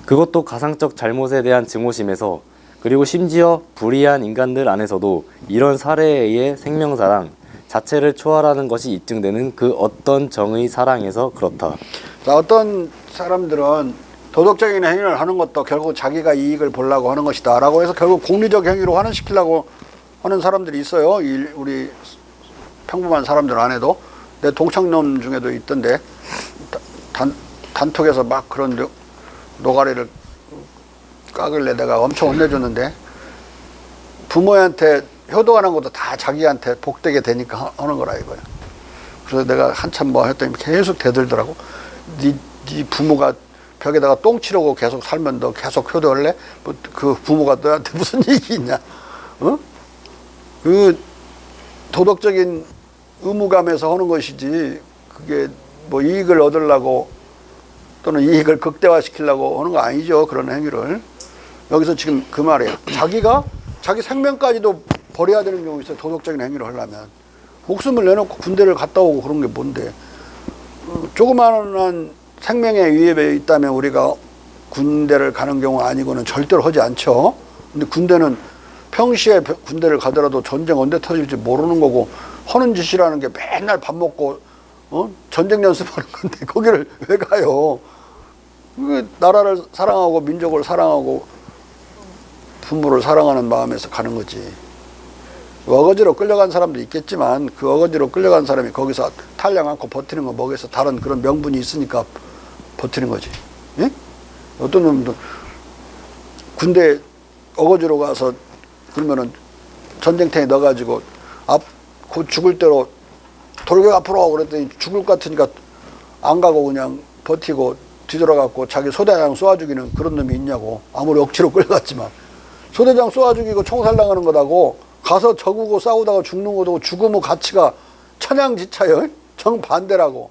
그것도 가상적 잘못에 대한 증오심에서, 그리고 심지어 불의한 인간들 안에서도 이런 사례에 의해 생명사랑 자체를 초월하는 것이 입증되는 그 어떤 정의 사랑에서 그렇다. 자, 어떤 사람들은 도덕적인 행위를 하는 것도 결국 자기가 이익을 보려고 하는 것이다 라고 해서 결국 공리적 행위로 환원시키려고 하는 사람들이 있어요. 우리 평범한 사람들 안에도. 내 동창놈 중에도 있던데 단톡에서 막 그런 노가리를 까길래 내가 엄청 혼내줬는데, 부모한테 효도하는 것도 다 자기한테 복되게 되니까 하는 거라 이거예요. 그래서 내가 한참 뭐 했더니 계속 대들더라고. 네 부모가 벽에다가 똥 치려고 계속 살면 너 계속 효도할래? 뭐 그 부모가 너한테 무슨 얘기 있냐? 어? 그 도덕적인 의무감에서 하는 것이지, 그게 뭐 이익을 얻으려고 또는 이익을 극대화시키려고 하는 거 아니죠. 그런 행위를. 여기서 지금 그 말이에요. 자기가 자기 생명까지도 버려야 되는 경우 있어요. 도덕적인 행위를 하려면. 목숨을 내놓고 군대를 갔다 오고 그런 게 뭔데. 조그마한 생명의 위협에 있다면 우리가 군대를 가는 경우 아니고는 절대로 하지 않죠. 근데 군대는 평시에 군대를 가더라도 전쟁 언제 터질지 모르는 거고, 하는 짓이라는 게 맨날 밥 먹고 전쟁 연습하는 건데 거기를 왜 가요? 나라를 사랑하고 민족을 사랑하고 부모를 사랑하는 마음에서 가는 거지. 어거지로 끌려간 사람도 있겠지만 그 어거지로 끌려간 사람이 거기서 탄력 않고 버티는 거 뭐겠어. 다른 그런 명분이 있으니까 버티는 거지. 예? 어떤 놈도 군대 어거지로 가서 그러면은 전쟁터에 넣어가지고 곧 죽을 대로 돌격 앞으로 그랬더니 죽을 것 같으니까 안 가고 그냥 버티고 뒤돌아갖고 자기 소대장 쏘아 죽이는 그런 놈이 있냐고. 아무리 억지로 끌려갔지만 소대장 쏘아 죽이고 총살당하는 거다고 가서 적우고 싸우다가 죽는 거고, 죽음의 가치가 천양지차요. 정반대라고.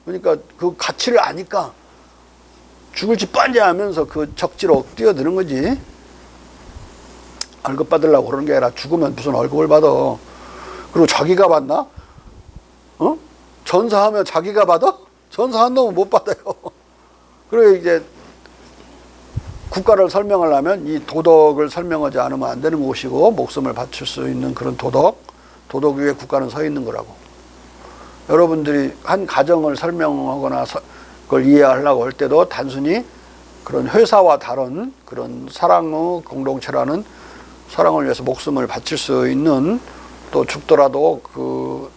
그러니까 그 가치를 아니까 죽을지 뻔히하면서 그 적지로 뛰어드는 거지. 월급 받으려고 그러는 게 아니라 죽으면 무슨 월급을 받아. 그리고 자기가 받나? 전사하면 자기가 받아? 전사한 놈은 못 받아요. 그리고 이제 국가를 설명하려면 이 도덕을 설명하지 않으면 안 되는 것이고, 목숨을 바칠 수 있는 그런 도덕 위에 국가는 서 있는 거라고. 여러분들이 한 가정을 설명하거나 그걸 이해하려고 할 때도 단순히 그런 회사와 다른 그런 사랑의 공동체라는, 사랑을 위해서 목숨을 바칠 수 있는, 또 죽더라도 그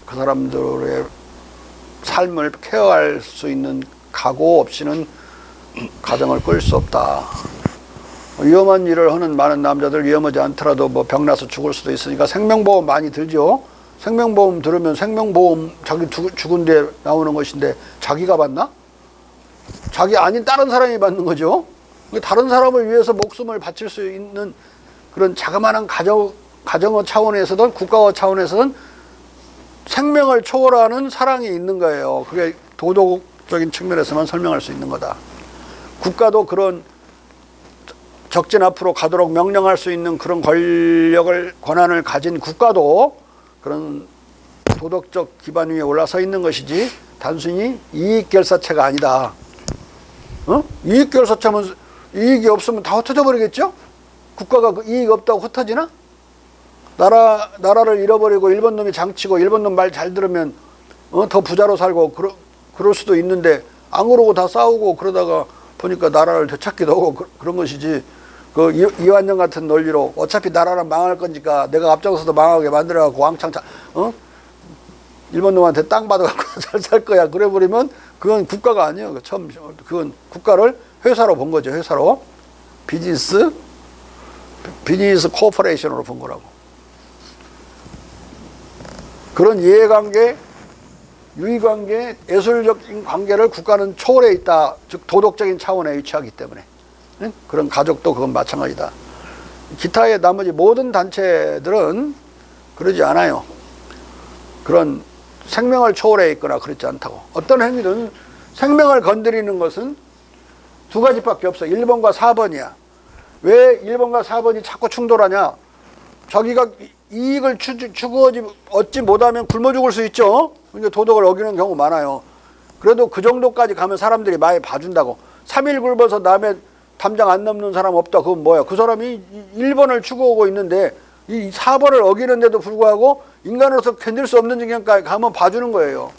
사람들의 삶을 케어할 수 있는 각오 없이는 가정을 끌 수 없다. 위험한 일을 하는 많은 남자들, 위험하지 않더라도 뭐 병나서 죽을 수도 있으니까 생명보험 많이 들죠. 생명보험 들으면 생명보험 자기 죽은 뒤에 나오는 것인데 자기가 받나? 자기 아닌 다른 사람이 받는 거죠. 다른 사람을 위해서 목숨을 바칠 수 있는 그런 자그마한 가정의 차원에서든 국가의 차원에서든 생명을 초월하는 사랑이 있는 거예요. 그게 도덕적인 측면에서만 설명할 수 있는 거다. 국가도 그런 적진 앞으로 가도록 명령할 수 있는 그런 권한을 가진 국가도 그런 도덕적 기반 위에 올라서 있는 것이지 단순히 이익결사체가 아니다. 이익결사체면 이익이 없으면 다 흩어져 버리겠죠? 국가가 그 이익 없다고 흩어지나? 나라를 잃어버리고 일본 놈이 장치고 일본 놈 말 잘 들으면 더 부자로 살고 그럴 수도 있는데 안 그러고 다 싸우고 그러다가 보니까 나라를 되찾기도 하고 그런 것이지. 그 이완용 같은 논리로 어차피 나라는 망할 거니까 내가 앞장서서 망하게 만들어갖고 왕창 일본 놈한테 땅 받아갖고 잘 살 거야. 그래 버리면 그건 국가가 아니에요. 그건 국가를 회사로 본 거죠. 회사로. 비즈니스 코퍼레이션으로 본 거라고. 그런 이해관계, 유의관계, 예술적인 관계를 국가는 초월해 있다. 즉 도덕적인 차원에 위치하기 때문에. 그런 가족도 그건 마찬가지다. 기타의 나머지 모든 단체들은 그러지 않아요. 그런 생명을 초월해 있거나 그렇지 않다고. 어떤 행위든 생명을 건드리는 것은 두 가지밖에 없어. 1번과 4번이야. 왜 1번과 4번이 자꾸 충돌하냐? 자기가 이익을 얻지 못하면 굶어 죽을 수 있죠. 근데 도덕을 어기는 경우 많아요. 그래도 그 정도까지 가면 사람들이 많이 봐준다고. 3일 굶어서 남의 담장 안 넘는 사람 없다. 그건 뭐야? 그 사람이 1번을 추구하고 있는데 이 4번을 어기는데도 불구하고 인간으로서 견딜 수 없는 지경까지 가면 봐주는 거예요.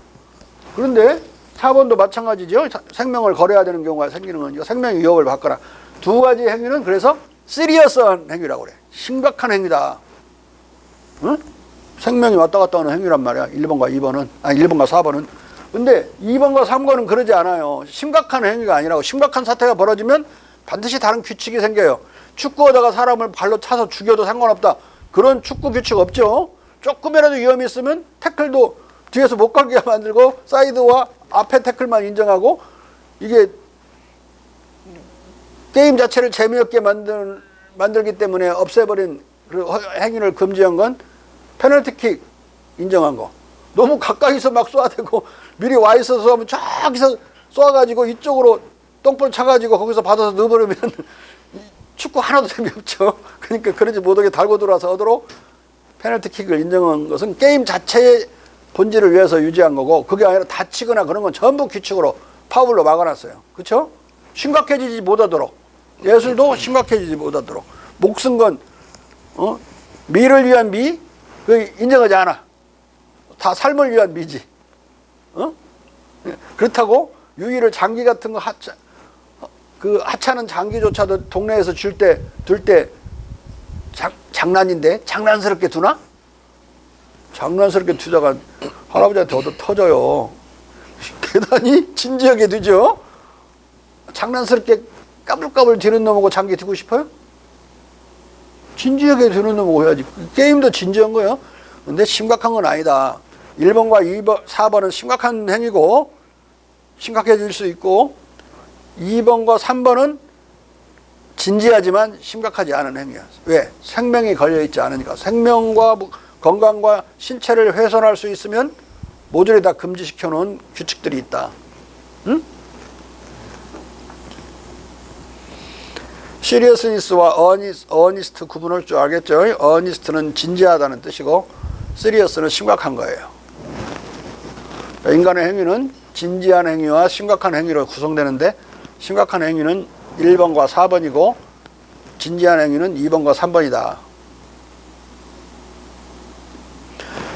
그런데 4번도 마찬가지죠. 생명을 걸어야 되는 경우가 생기는 거니까 생명의 위협을 받거나. 두 가지 행위는 그래서 시리어스한 행위라고 그래. 심각한 행위다. 응? 생명이 왔다 갔다 하는 행위란 말이야. 1번과 2번은. 아니 1번과 4번은. 근데 2번과 3번은 그러지 않아요. 심각한 행위가 아니라고. 심각한 사태가 벌어지면 반드시 다른 규칙이 생겨요. 축구하다가 사람을 발로 차서 죽여도 상관없다. 그런 축구 규칙 없죠. 조금이라도 위험이 있으면 태클도 뒤에서 못 가게 만들고 사이드와 앞에 태클만 인정하고, 이게 게임 자체를 재미없게 만들기 때문에 없애버린 그 행위를 금지한 건 페널티킥 인정한 거. 너무 가까이서 막 쏘아대고 미리 와 있어서 하면 저기서 쏘아가지고 이쪽으로 똥볼 차가지고 거기서 받아서 넣어버리면 축구 하나도 재미없죠. 그러니까 그러지 못하게 달고 들어와서 얻도록 페널티킥을 인정한 것은 게임 자체의 본질을 위해서 유지한 거고, 그게 아니라 다치거나 그런 건 전부 규칙으로 파울로 막아놨어요. 그렇죠? 심각해지지 못하도록. 예술도 심각해지지 못하도록. 목숨 건 미를 위한 미, 그 인정하지 않아. 다 삶을 위한 미지. 그렇다고 유의를 장기 같은 거 하찮은 장기조차도 동네에서 둘 때 장난인데 장난스럽게 두나? 장난스럽게 두다가 할아버지한테 얻어 터져요. 대단히 진지하게 두죠. 장난스럽게 까불까불 뒤는 놈하고 장기 두고 싶어요? 진지하게 두는 놈하고 해야지. 게임도 진지한 거예요. 근데 심각한 건 아니다. 1번과 2번, 4번은 심각한 행위고 심각해질 수 있고, 2번과 3번은 진지하지만 심각하지 않은 행위야. 왜? 생명이 걸려있지 않으니까. 생명과 건강과 신체를 훼손할 수 있으면 모조리 다 금지시켜 놓은 규칙들이 있다. 응? 시리어스니스와 어니스트 구분할 줄 알겠죠? 어니스트는 진지하다는 뜻이고 시리어스는 심각한 거예요. 인간의 행위는 진지한 행위와 심각한 행위로 구성되는데, 심각한 행위는 1번과 4번이고 진지한 행위는 2번과 3번이다.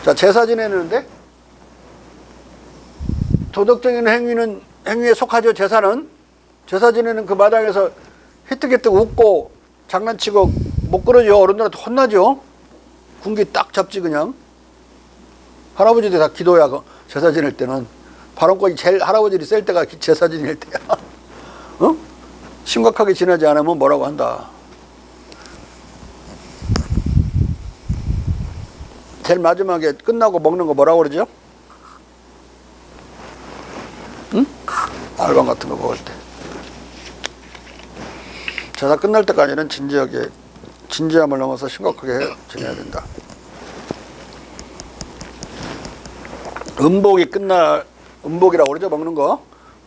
자, 제사 지내는데 도덕적인 행위에 속하죠. 제사는. 제사 지내는 그 마당에서 히뜩히뜩 웃고 장난치고 못 그러죠. 어른들한테 혼나죠. 군기 딱 잡지 그냥. 할아버지들 다 기도야. 그 제사 지낼 때는 발언권이 제일 할아버지들이 쓸 때가 제사 지낼 때야. 심각하게 지내지 않으면 뭐라고 한다. 제일 마지막에 끝나고 먹는 거 뭐라고 그러죠? 응? 알밤 같은 거 먹을 때. 제사 끝날 때까지는 진지함을 넘어서 심각하게 지내야 된다. 음복이라고 그러죠, 먹는 거.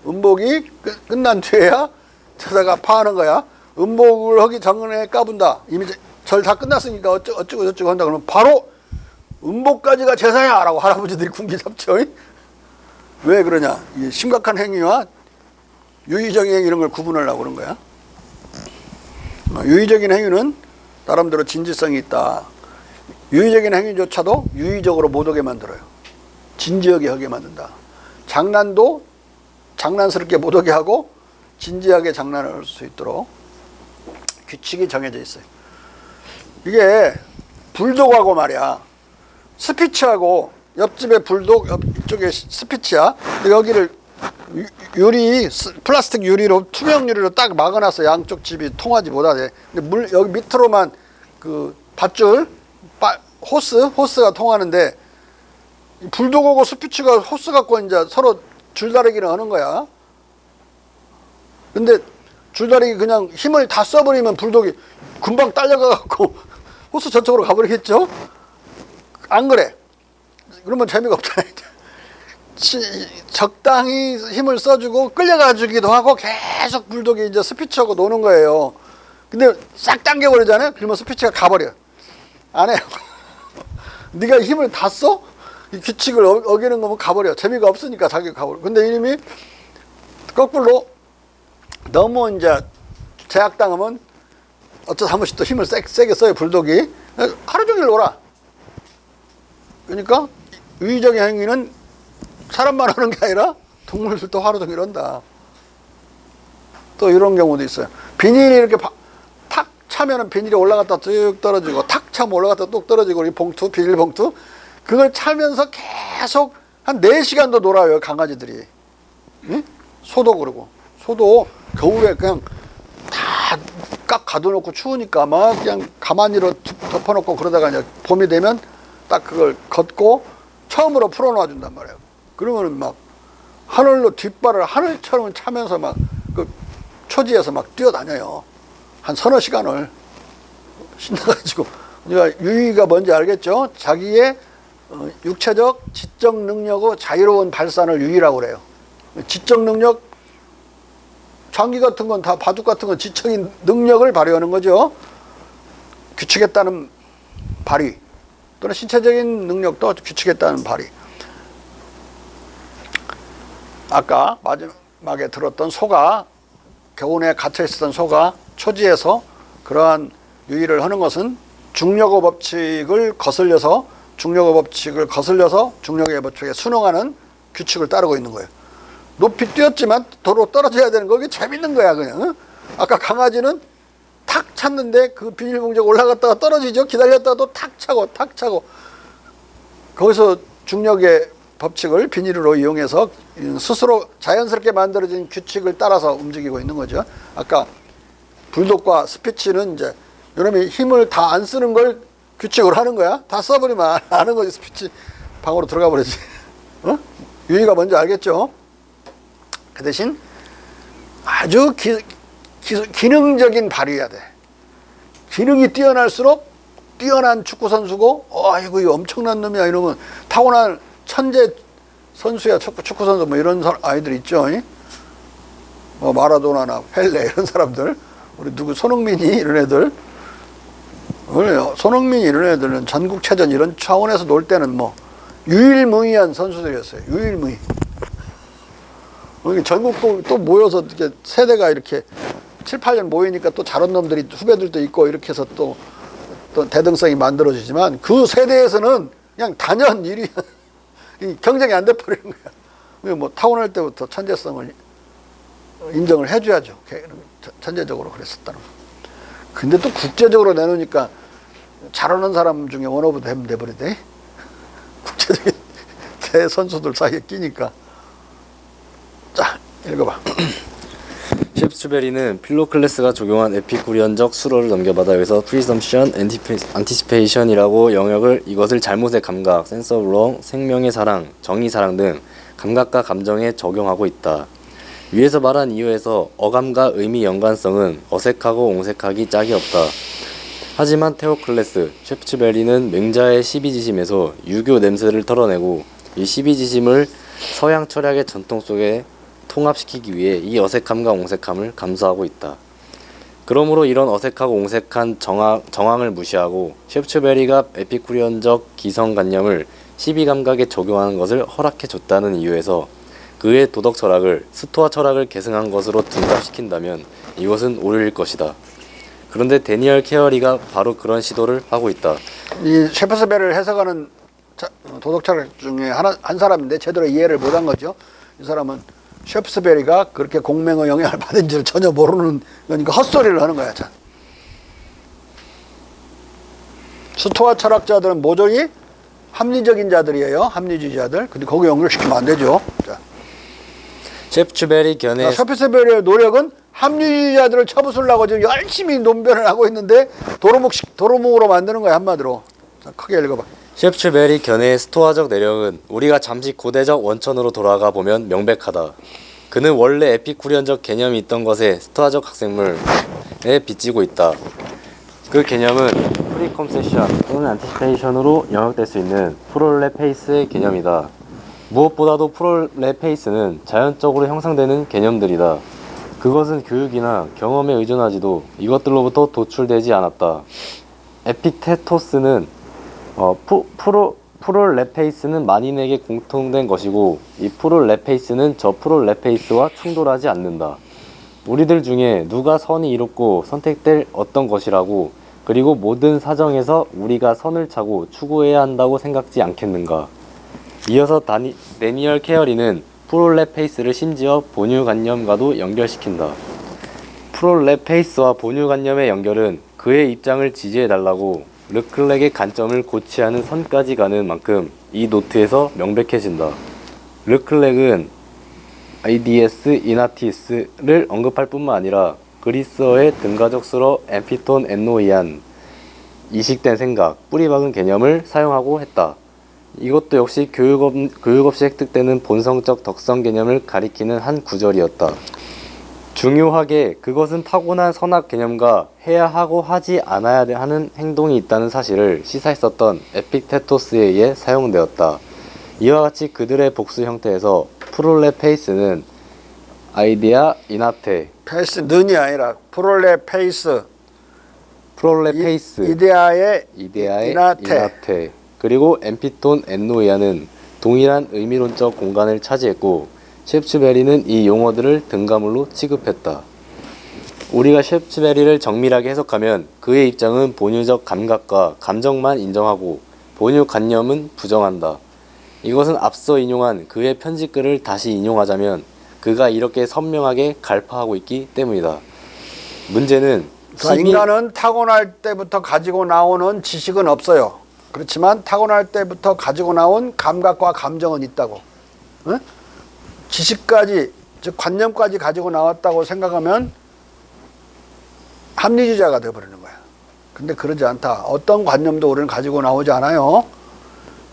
음복이 끝난 뒤에야 제사가 파하는 거야. 음복을 하기 전에 까분다. 이미 절 다 끝났으니까 어쩌고 저쩌고 한다 그러면 바로 음복까지가 제사야 라고 할아버지들이 군기 잡죠. 왜 그러냐? 이 심각한 행위와 유의적인 행위 이런 걸 구분하려고 그런 거야. 유의적인 행위는 나름대로 진지성이 있다. 유의적인 행위조차도 유의적으로 못 하게 만들어요. 진지하게 하게 만든다. 장난도 장난스럽게 못 하게 하고 진지하게 장난을 할 수 있도록 규칙이 정해져 있어요. 이게 불독하고 말이야. 스피치하고 옆집에 불독, 이쪽에 스피치야. 근데 여기를 플라스틱 유리로, 투명 유리로 딱 막아놨어. 양쪽 집이 통하지 못하게. 근데 여기 밑으로만 그 밧줄, 호스가 통하는데, 불독하고 스피치가 호스 갖고 이제 서로 줄다리기를 하는 거야. 근데 줄다리기 그냥 힘을 다 써버리면 불독이 금방 딸려가갖고 호스 저쪽으로 가버리겠죠? 안 그래. 그러면 재미가 없잖아요. 적당히 힘을 써주고 끌려가주기도 하고 계속 불독이 이제 스피치하고 노는 거예요. 근데 싹 당겨버리잖아요. 그러면 스피치가 가버려. 안 해요. 네가 힘을 다 써? 이 규칙을 어기는 거면 가버려. 재미가 없으니까 자기가 가버려. 근데 이놈이 거꾸로 너무 이제 제약당하면 어쩌다 한 번씩 또 힘을 세게 써요. 불독이. 하루 종일 놀아. 그러니까 유의적인 행위는 사람만 하는 게 아니라 동물들도 하루 종일 한다. 또 이런 경우도 있어요. 비닐이 이렇게 탁 차면은 비닐이 올라갔다 쭉 떨어지고 탁 차면 올라갔다 뚝 떨어지고 이 봉투, 비닐 봉투 그걸 차면서 계속 한 4시간도 놀아요. 강아지들이. 응? 소도 그러고. 소도 겨울에 그냥 다 깍 가둬놓고 추우니까 막 그냥 가만히로 덮어놓고 그러다가 이제 봄이 되면 딱 그걸 걷고 처음으로 풀어놔 준단 말이에요. 그러면은 막 하늘로 뒷발을 하늘처럼 차면서 막 그 초지에서 막 뛰어다녀요. 한 서너 시간을 신나가지고. 그러니까 유의가 뭔지 알겠죠? 자기의 육체적, 지적 능력과 자유로운 발산을 유의라고 그래요. 지적 능력, 장기 같은 건 다 바둑 같은 건 지적인 능력을 발휘하는 거죠. 규칙에 따른 발휘 또는 신체적인 능력도 규칙에 따른 발휘. 아까 마지막에 들었던 소가 교훈에 갇혀 있었던 소가 초지에서 그러한 유의를 하는 것은 중력의 법칙을 거슬려서 중력의 법칙에 순응하는 규칙을 따르고 있는 거예요. 높이 뛰었지만 도로 떨어져야 되는 거. 이게 재밌는 거야 그냥. 응? 아까 강아지는 탁 찼는데 그 비닐봉지가 올라갔다가 떨어지죠. 기다렸다가 또 탁 차고 거기서 중력의 법칙을 비닐로 이용해서 스스로 자연스럽게 만들어진 규칙을 따라서 움직이고 있는 거죠. 아까 불독과 스피치는 이제 이놈이 힘을 다 안 쓰는 걸 규칙으로 하는 거야. 다 써버리면 안 하는 거지. 스피치 방으로 들어가 버리지. 어? 유의가 뭔지 알겠죠? 그 대신 아주 기능적인 발휘해야 돼. 기능이 뛰어날수록 뛰어난 축구 선수고, 아이고 이 엄청난 놈이야 이러면 타고난 천재 선수야. 축구 선수 뭐 이런 아이들 있죠. 뭐 마라도나나 펠레 이런 사람들, 우리 누구 손흥민이 이런 애들, 손흥민이 이런 애들은 전국체전 이런 차원에서 놀 때는 뭐 유일무이한 선수들이었어요. 유일무이. 전국도 또 모여서 이렇게 세대가 이렇게 7, 8년 모이니까 또 잘한 놈들이 후배들도 있고 이렇게 해서 또 대등성이 만들어지지만 그 세대에서는 그냥 단연 1위 경쟁이 안 돼버리는 거야. 뭐 타고날 때부터 천재성을 인정을 해줘야죠. 천재적으로 그랬었다는 거. 근데 또 국제적으로 내놓으니까 잘하는 사람 중에 원 오브 댐 돼버리대. 국제적인 대선수들 사이에 끼니까. 자, 읽어봐. 셰프츠베리는 필로클레스가 적용한 에피쿠리언적 수로를 넘겨받아 여기서 프리섬션, 안티시페이션이라고 영역을 이것을 잘못의 감각, 센스 오브 롱, 생명의 사랑, 정의 사랑 등 감각과 감정에 적용하고 있다. 위에서 말한 이유에서 어감과 의미 연관성은 어색하고 옹색하기 짝이 없다. 하지만 테오클레스, 셰프츠베리는 맹자의 12지심에서 유교 냄새를 털어내고 이 12지심을 서양 철학의 전통 속에 통합시키기 위해 이 어색함과 옹색함을 감수하고 있다. 그러므로 이런 어색하고 옹색한 정황을 무시하고 셰프츠베리가 에피쿠리언적 기성관념을 12감각에 적용하는 것을 허락해줬다는 이유에서 그의 도덕 철학을 스토아 철학을 계승한 것으로 둔갑시킨다면 이것은 오류일 것이다. 그런데 데니얼 케어리가 바로 그런 시도를 하고 있다. 이 셰프츠베리를 해석하는 도덕 철학 중에 한 사람인데 제대로 이해를 못한 거죠. 이 사람은 셰프츠베리가 그렇게 공명의 영향을 받은지를 전혀 모르는 거니까 헛소리를 하는 거야. 자. 스토아 철학자들은 모조리 합리적인 자들이에요. 합리주의자들. 근데 거기 연결시키면 안 되죠. 자. 셰프츠베리 견해 셰프츠베리의 노력은 합리주의자들을 쳐부수려고 지금 열심히 논변을 하고 있는데 도루묵으로 만드는 거야. 한마디로. 자, 크게 읽어봐. 셰프츠베리 견해의 스토아적 내력은 우리가 잠시 고대적 원천으로 돌아가 보면 명백하다. 그는 원래 에피쿠리언적 개념이 있던 것에 스토아적 학생물에 빚지고 있다. 그 개념은 프리컴세션 또는 안티시페이션으로 영역될 수 있는 프롤레 페이스의 개념이다. 무엇보다도 프롤레 페이스는 자연적으로 형성되는 개념들이다. 그것은 교육이나 경험에 의존하지도 이것들로부터 도출되지 않았다. 에픽테토스는 프롤레페이스는 만인에게 공통된 것이고 이 프롤레페이스는 저 프롤레페이스와 충돌하지 않는다. 우리들 중에 누가 선이 이롭고 선택될 어떤 것이라고 그리고 모든 사정에서 우리가 선을 차고 추구해야 한다고 생각지 않겠는가. 이어서 데니얼 케어리는 프롤레페이스를 심지어 본유관념과도 연결시킨다. 프롤레페이스와 본유관념의 연결은 그의 입장을 지지해달라고 르클렉의 관점을 고취하는 선까지 가는 만큼 이 노트에서 명백해진다. 르클렉은 아이디에스 이나티스를 언급할 뿐만 아니라 그리스어의 등가족수로 엠피톤 엔노이안 이식된 생각, 뿌리박은 개념을 사용하고 했다. 이것도 역시 교육 없이 획득되는 본성적 덕성 개념을 가리키는 한 구절이었다. 중요하게 그것은 타고난 선악 개념과 해야 하고 하지 않아야 하는 행동이 있다는 사실을 시사했었던 에픽테토스에 의해 사용되었다. 이와 같이 그들의 복수 형태에서 프롤레페이스는 아이디아 이나테 페이스는이 아니라 프롤레페이스 이데아의 이나테 그리고 엠피톤 엔노이아는 동일한 의미론적 공간을 차지했고 셰프츠베리는 이 용어들을 등가물로 취급했다. 우리가 셰프츠베리를 정밀하게 해석하면 그의 입장은 본유적 감각과 감정만 인정하고 본유관념은 부정한다. 이것은 앞서 인용한 그의 편집글을 다시 인용하자면 그가 이렇게 선명하게 갈파하고 있기 때문이다. 문제는 인간은 타고날 때부터 가지고 나오는 지식은 없어요. 그렇지만 타고날 때부터 가지고 나온 감각과 감정은 있다고. 응? 지식까지, 즉 관념까지 가지고 나왔다고 생각하면 합리주의자가 되어버리는 거야. 근데 그러지 않다. 어떤 관념도 우리는 가지고 나오지 않아요.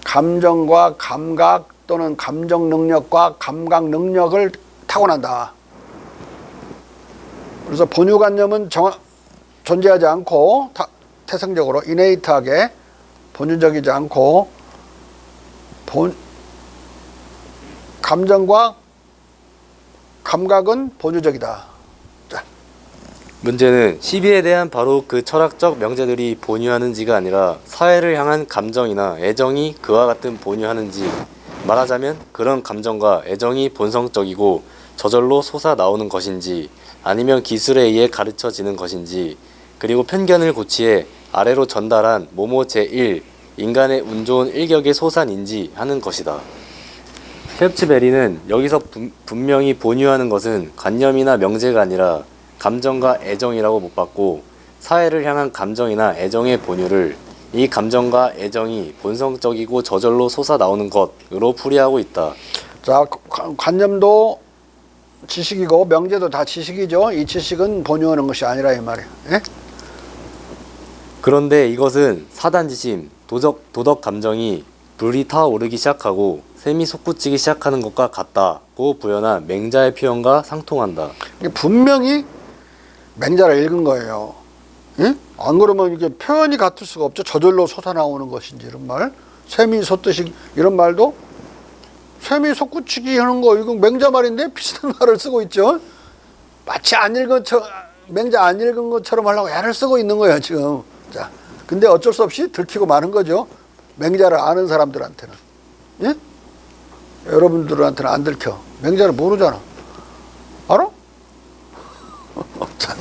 감정과 감각 또는 감정 능력과 감각 능력을 타고난다. 그래서 본유관념은 존재하지 않고 태생적으로 이네이트하게 본유적이지 않고 감정과 감각은 본유적이다. 자. 문제는 시비에 대한 바로 그 철학적 명제들이 본유하는지가 아니라 사회를 향한 감정이나 애정이 그와 같은 본유하는지, 말하자면 그런 감정과 애정이 본성적이고 저절로 솟아나오는 것인지 아니면 기술에 의해 가르쳐지는 것인지, 그리고 편견을 고치해 아래로 전달한 모모 제1 인간의 운 좋은 일격의 소산인지 하는 것이다. 셰프츠베리는 여기서 분명히 본유하는 것은 관념이나 명제가 아니라 감정과 애정이라고 못 봤고, 사회를 향한 감정이나 애정의 본유를 이 감정과 애정이 본성적이고 저절로 솟아나오는 것으로 풀이하고 있다. 자, 관념도 지식이고 명제도 다 지식이죠. 이 지식은 본유하는 것이 아니라 이 말이에요. 예? 그런데 이것은 사단지심, 도덕 감정이 불이 타오르기 시작하고 샘이 솟구치기 시작하는 것과 같다고 부연한 맹자의 표현과 상통한다. 분명히 맹자를 읽은 거예요. 예? 안 그러면 이게 표현이 같을 수가 없죠. 저절로 솟아나오는 것인지 이런 말, 샘이 솟듯이 이런 말도 샘이 솟구치기 하는 거 이건 맹자 말인데 비슷한 말을 쓰고 있죠. 마치 안 읽은 맹자 안 읽은 것처럼 하려고 애를 쓰고 있는 거예요 지금. 자, 근데 어쩔 수 없이 들키고 마는 거죠. 맹자를 아는 사람들한테는. 예? 여러분들한테는 안 들켜. 맹자를 모르잖아. 알아? 자.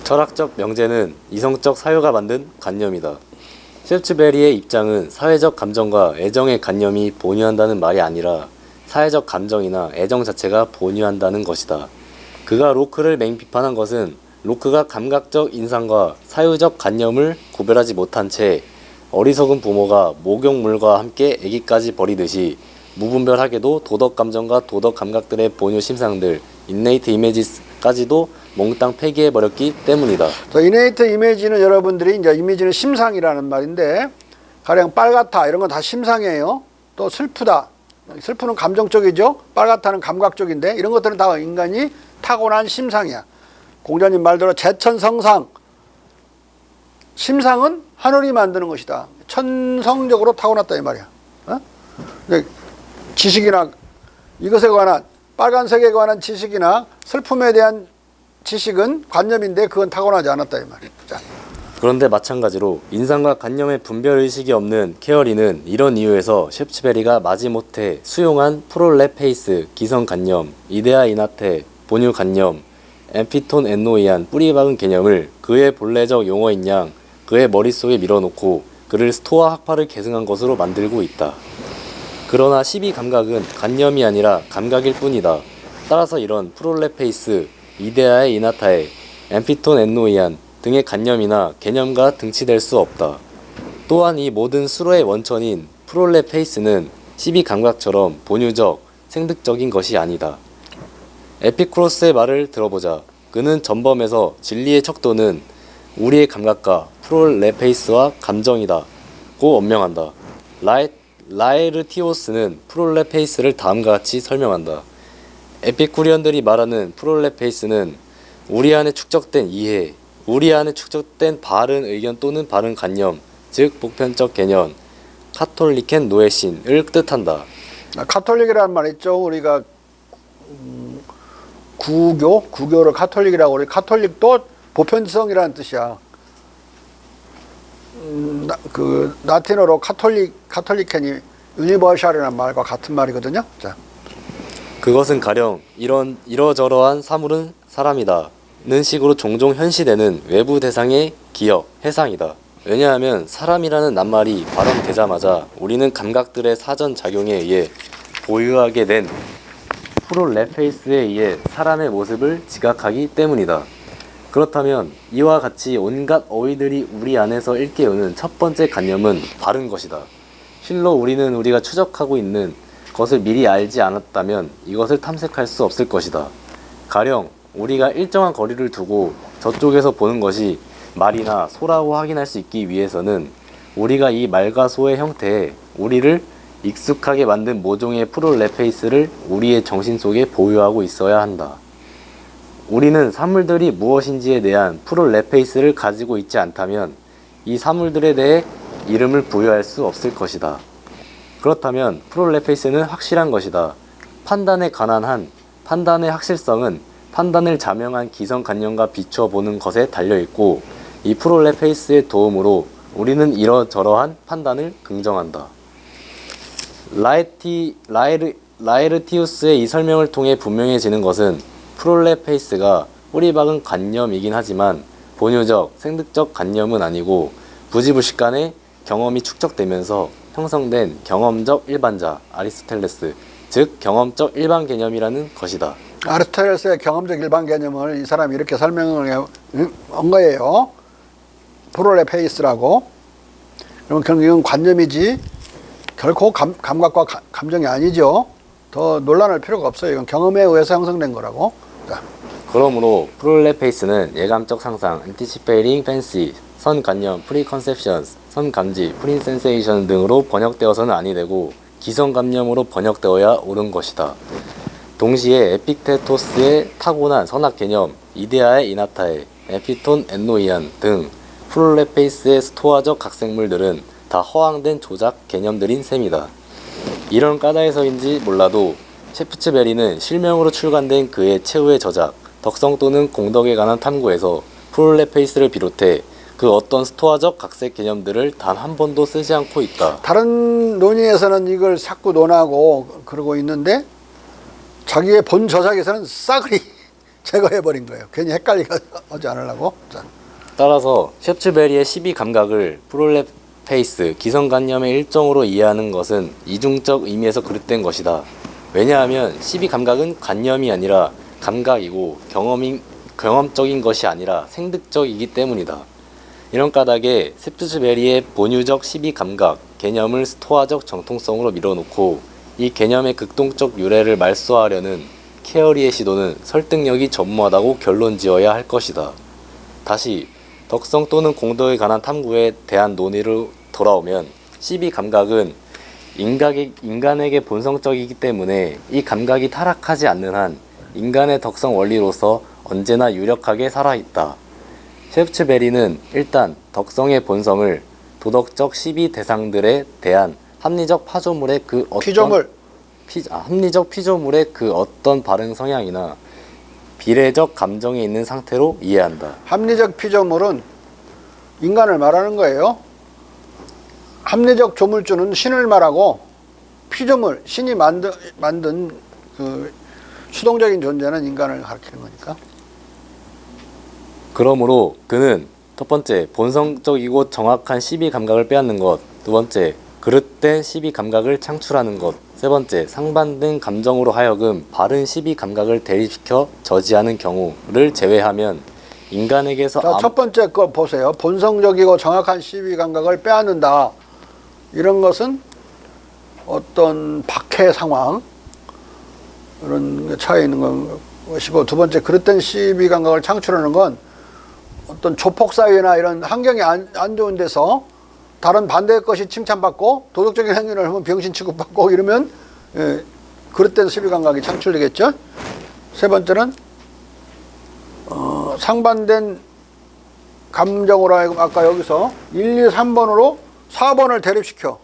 철학적 명제는 이성적 사유가 만든 관념이다. 셰프츠베리의 입장은 사회적 감정과 애정의 관념이 본유한다는 말이 아니라 사회적 감정이나 애정 자체가 본유한다는 것이다. 그가 로크를 맹비판한 것은 로크가 감각적 인상과 사유적 관념을 구별하지 못한 채 어리석은 부모가 목욕물과 함께 아기까지 버리듯이 무분별하게도 도덕 감정과 도덕 감각들의 본유 심상들 인네이트 이미지까지도 몽땅 폐기해버렸기 때문이다. 자, 이네이트 이미지는 여러분들이 이제 이미지는 심상이라는 말인데 가령 빨갛다 이런 건 다 심상이에요. 또 슬프다. 슬프는 감정적이죠. 빨갛다는 감각적인데 이런 것들은 다 인간이 타고난 심상이야. 공자님 말대로 제천성상 심상은 하늘이 만드는 것이다. 천성적으로 타고났다 이 말이야. 근데 지식이나 이것에 관한 빨간색에 관한 지식이나 슬픔에 대한 지식은 관념인데 그건 타고나지 않았다 이 말이야. 자. 그런데 마찬가지로 인상과 관념의 분별의식이 없는 케어리는 이런 이유에서 셰프츠베리가 마지못해 수용한 프롤레페이스, 기성관념, 이데아 이나테, 본유관념, 엠피톤 엔노이안, 뿌리박은 개념을 그의 본래적 용어인 양 그의 머릿속에 밀어놓고 그를 스토아 학파를 계승한 것으로 만들고 있다. 그러나 12감각은 관념이 아니라 감각일 뿐이다. 따라서 이런 프롤레페이스, 이데아의 이나타에, 엠피톤 엔노이안 등의 관념이나 개념과 등치될 수 없다. 또한 이 모든 수로의 원천인 프롤레페이스는 12감각처럼 본유적, 생득적인 것이 아니다. 에피쿠로스의 말을 들어보자. 그는 전범에서 진리의 척도는 우리의 감각과 프롤레페이스와 감정이다 고 언명한다. 라에르티오스는 프롤레페이스를 다음과 같이 설명한다. 에피쿠리언들이 말하는 프롤레페이스는 우리 안에 축적된 이해, 우리 안에 축적된 바른 의견 또는 바른 관념, 즉 보편적 개념, 카톨리켄 노에신을 뜻한다. 카톨릭이라는 말 있죠. 우리가 구교를 카톨릭이라고 그래. 카톨릭도 보편성이라는 뜻이야. 그 라틴어로 카톨리켄이 유니버셜이라는 말과 같은 말이거든요. 자. 그것은 가령 이러저러한 사물은 사람이다 는 식으로 종종 현시되는 외부 대상의 기억, 해상이다. 왜냐하면 사람이라는 낱말이 발음되자마자 우리는 감각들의 사전 작용에 의해 보유하게 된 프롤레페이스에 의해 사람의 모습을 지각하기 때문이다. 그렇다면 이와 같이 온갖 어휘들이 우리 안에서 일깨우는 첫 번째 관념은 바른 것이다. 실로 우리는 우리가 추적하고 있는 것을 미리 알지 않았다면 이것을 탐색할 수 없을 것이다. 가령 우리가 일정한 거리를 두고 저쪽에서 보는 것이 말이나 소라고 확인할 수 있기 위해서는 우리가 이 말과 소의 형태에 우리를 익숙하게 만든 모종의 프롤레페이스를 우리의 정신 속에 보유하고 있어야 한다. 우리는 사물들이 무엇인지에 대한 프롤레페이스를 가지고 있지 않다면 이 사물들에 대해 이름을 부여할 수 없을 것이다. 그렇다면 프롤레페이스는 확실한 것이다. 판단에 관한 한 판단의 확실성은 판단을 자명한 기성관념과 비추어 보는 것에 달려있고 이 프롤레페이스의 도움으로 우리는 이러저러한 판단을 긍정한다. 라에르티우스의 이 설명을 통해 분명해지는 것은 프롤레페이스가 뿌리박은 관념이긴 하지만 본유적, 생득적 관념은 아니고 부지불식간의 경험이 축적되면서 형성된 경험적 일반자, 아리스토텔레스, 즉 경험적 일반 개념이라는 것이다. 아리스토텔레스의 경험적 일반 개념을 이 사람이 이렇게 설명을 한 거예요. 프롤레페이스라고. 그러면 이건 관념이지 결코 감각과 감정이 아니죠. 더 논란할 필요가 없어요. 이건 경험에 의해서 형성된 거라고. 자. 그러므로 프롤레페이스는 예감적 상상, anticipating fancy, 선관념, preconceptions, 선감지, presensation 등으로 번역되어서는 아니 되고 기성감념으로 번역되어야 옳은 것이다. 동시에 에픽테토스의 타고난 선악 개념, 이데아의 이나타에, 에피톤 엔노이안 등 프롤레페이스의 스토아적 각색물들은 다 허황된 조작 개념들인 셈이다. 이런 까닭에서인지 몰라도 셰프츠베리는 실명으로 출간된 그의 최후의 저작, 덕성 또는 공덕에 관한 탐구에서 프롤레페이스를 비롯해 그 어떤 스토아적 각색 개념들을 단 한 번도 쓰지 않고 있다. 다른 논의에서는 이걸 자꾸 논하고 그러고 있는데 자기의 본 저작에서는 싸그리 제거해버린 거예요. 괜히 헷갈리게 하지 않으려고. 자. 따라서 셰프츠베리의 12감각을 프롤레페이스, 기성관념의 일종으로 이해하는 것은 이중적 의미에서 그릇된 것이다. 왜냐하면 12감각은 관념이 아니라 감각이고 경험적인 것이 아니라 생득적이기 때문이다. 이런 까닭에 셰프츠베리의 본유적 12감각 개념을 스토아적 정통성으로 밀어놓고 이 개념의 극동적 유래를 말소하려는 케어리의 시도는 설득력이 전무하다고 결론 지어야 할 것이다. 다시 덕성 또는 공덕에 관한 탐구에 대한 논의로 돌아오면 12감각은 인간에게 본성적이기 때문에 이 감각이 타락하지 않는 한 인간의 덕성 원리로서 언제나 유력하게 살아있다. 셰프츠베리는 일단 덕성의 본성을 도덕적 시비 대상들에 대한 합리적 파조물의 그 어떤 합리적 피조물의 그 어떤 반응 성향이나 비례적 감정에 있는 상태로 이해한다. 합리적 피조물은 인간을 말하는 거예요. 합리적 조물주는 신을 말하고 피조물, 신이 만든 그 수동적인 존재는 인간을 가리키는 거니까. 그러므로 그는 첫 번째, 본성적이고 정확한 시비 감각을 빼앗는 것. 두 번째, 그릇된 시비 감각을 창출하는 것. 세 번째, 상반된 감정으로 하여금 바른 시비 감각을 대립시켜 저지하는 경우를 제외하면 인간에게서 자, 첫 번째 거 보세요. 본성적이고 정확한 시비 감각을 빼앗는다. 이런 것은 어떤 박해 상황 이런 게 차에 있는 것이고, 두 번째 그릇된 시비 감각을 창출하는 건 어떤 조폭 사회나 이런 환경이 안 좋은 데서 다른 반대의 것이 칭찬받고 도덕적인 행위를 하면 병신 취급받고 이러면 그릇된 시비 감각이 창출되겠죠. 세 번째는 상반된 감정으로 하여금 아까 여기서 1, 2, 3번으로 4번을 대립시켜